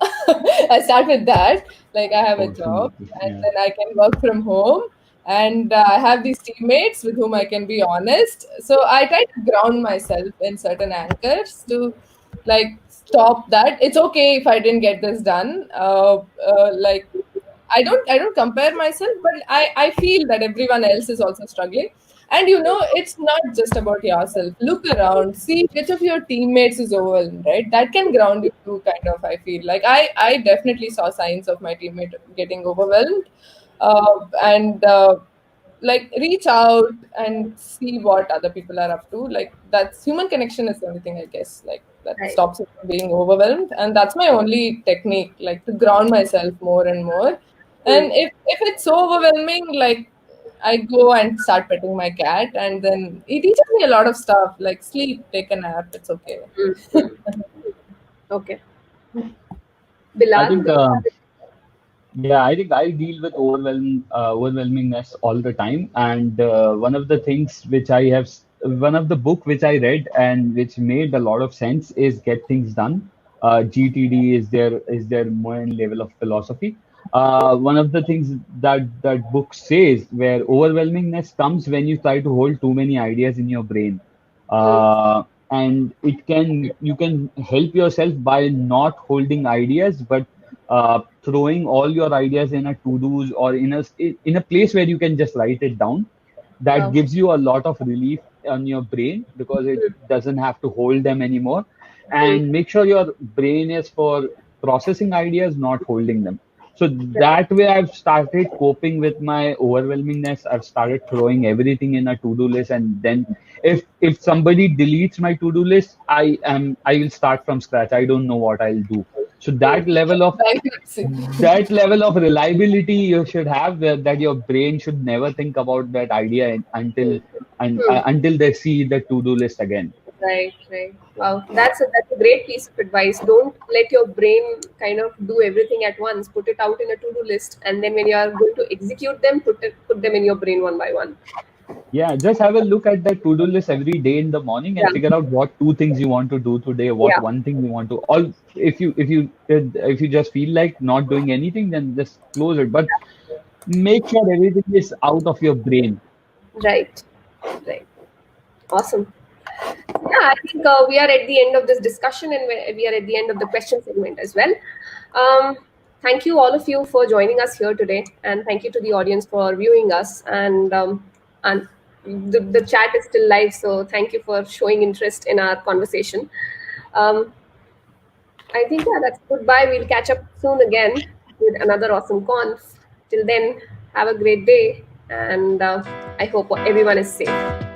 I start with that. Like I have a job, and then I can work from home, and I have these teammates with whom I can be honest. So I try to ground myself in certain anchors to like stop that. It's okay if I didn't get this done. Like I don't compare myself, but I feel that everyone else is also struggling. And it's not just about yourself. Look around, see which of your teammates is overwhelmed, right? That can ground you too, kind of. I feel like I definitely saw signs of my teammate getting overwhelmed, and like reach out and see what other people are up to. Like that's human connection is the only thing, I guess, like that stops it from being overwhelmed. And that's my only technique, like to ground myself more and more. And if it's so overwhelming, like I go and start petting my cat, and then he teaches me a lot of stuff, like sleep, take a nap, it's okay. Okay. Bilal? I think, I think I deal with overwhelmingness all the time. And one of the things one of the book which I read and which made a lot of sense is Get Things Done. GTD is their main level of philosophy. One of the things that book says, where overwhelmingness comes when you try to hold too many ideas in your brain. And you can help yourself by not holding ideas, but throwing all your ideas in a to-dos or in a place where you can just write it down. That gives you a lot of relief on your brain because it doesn't have to hold them anymore. And make sure your brain is for processing ideas, not holding them. So that way I've started coping with my overwhelmingness. I've started throwing everything in a to-do list, and then if somebody deletes my to-do list, I will start from scratch. I don't know what I'll do. So that level of Bankruptcy. that level of reliability you should have, that your brain should never think about that idea until they see the to-do list again. Right, right. Wow, that's a great piece of advice. Don't let your brain kind of do everything at once. Put it out in a to-do list, and then when you are going to execute them, put them in your brain one by one. Yeah, just have a look at that to-do list every day in the morning and Yeah, figure out what two things you want to do today, what yeah, one thing you want to. All if you just feel like not doing anything, then just close it. But make sure everything is out of your brain. right, right. Awesome. Yeah, I think we are at the end of this discussion, and we are at the end of the question segment as well. Thank you, all of you, for joining us here today, and thank you to the audience for viewing us. And the chat is still live, so thank you for showing interest in our conversation. Um, I think that's goodbye. We'll catch up soon again with another awesome conf. Till then, have a great day, and I hope everyone is safe.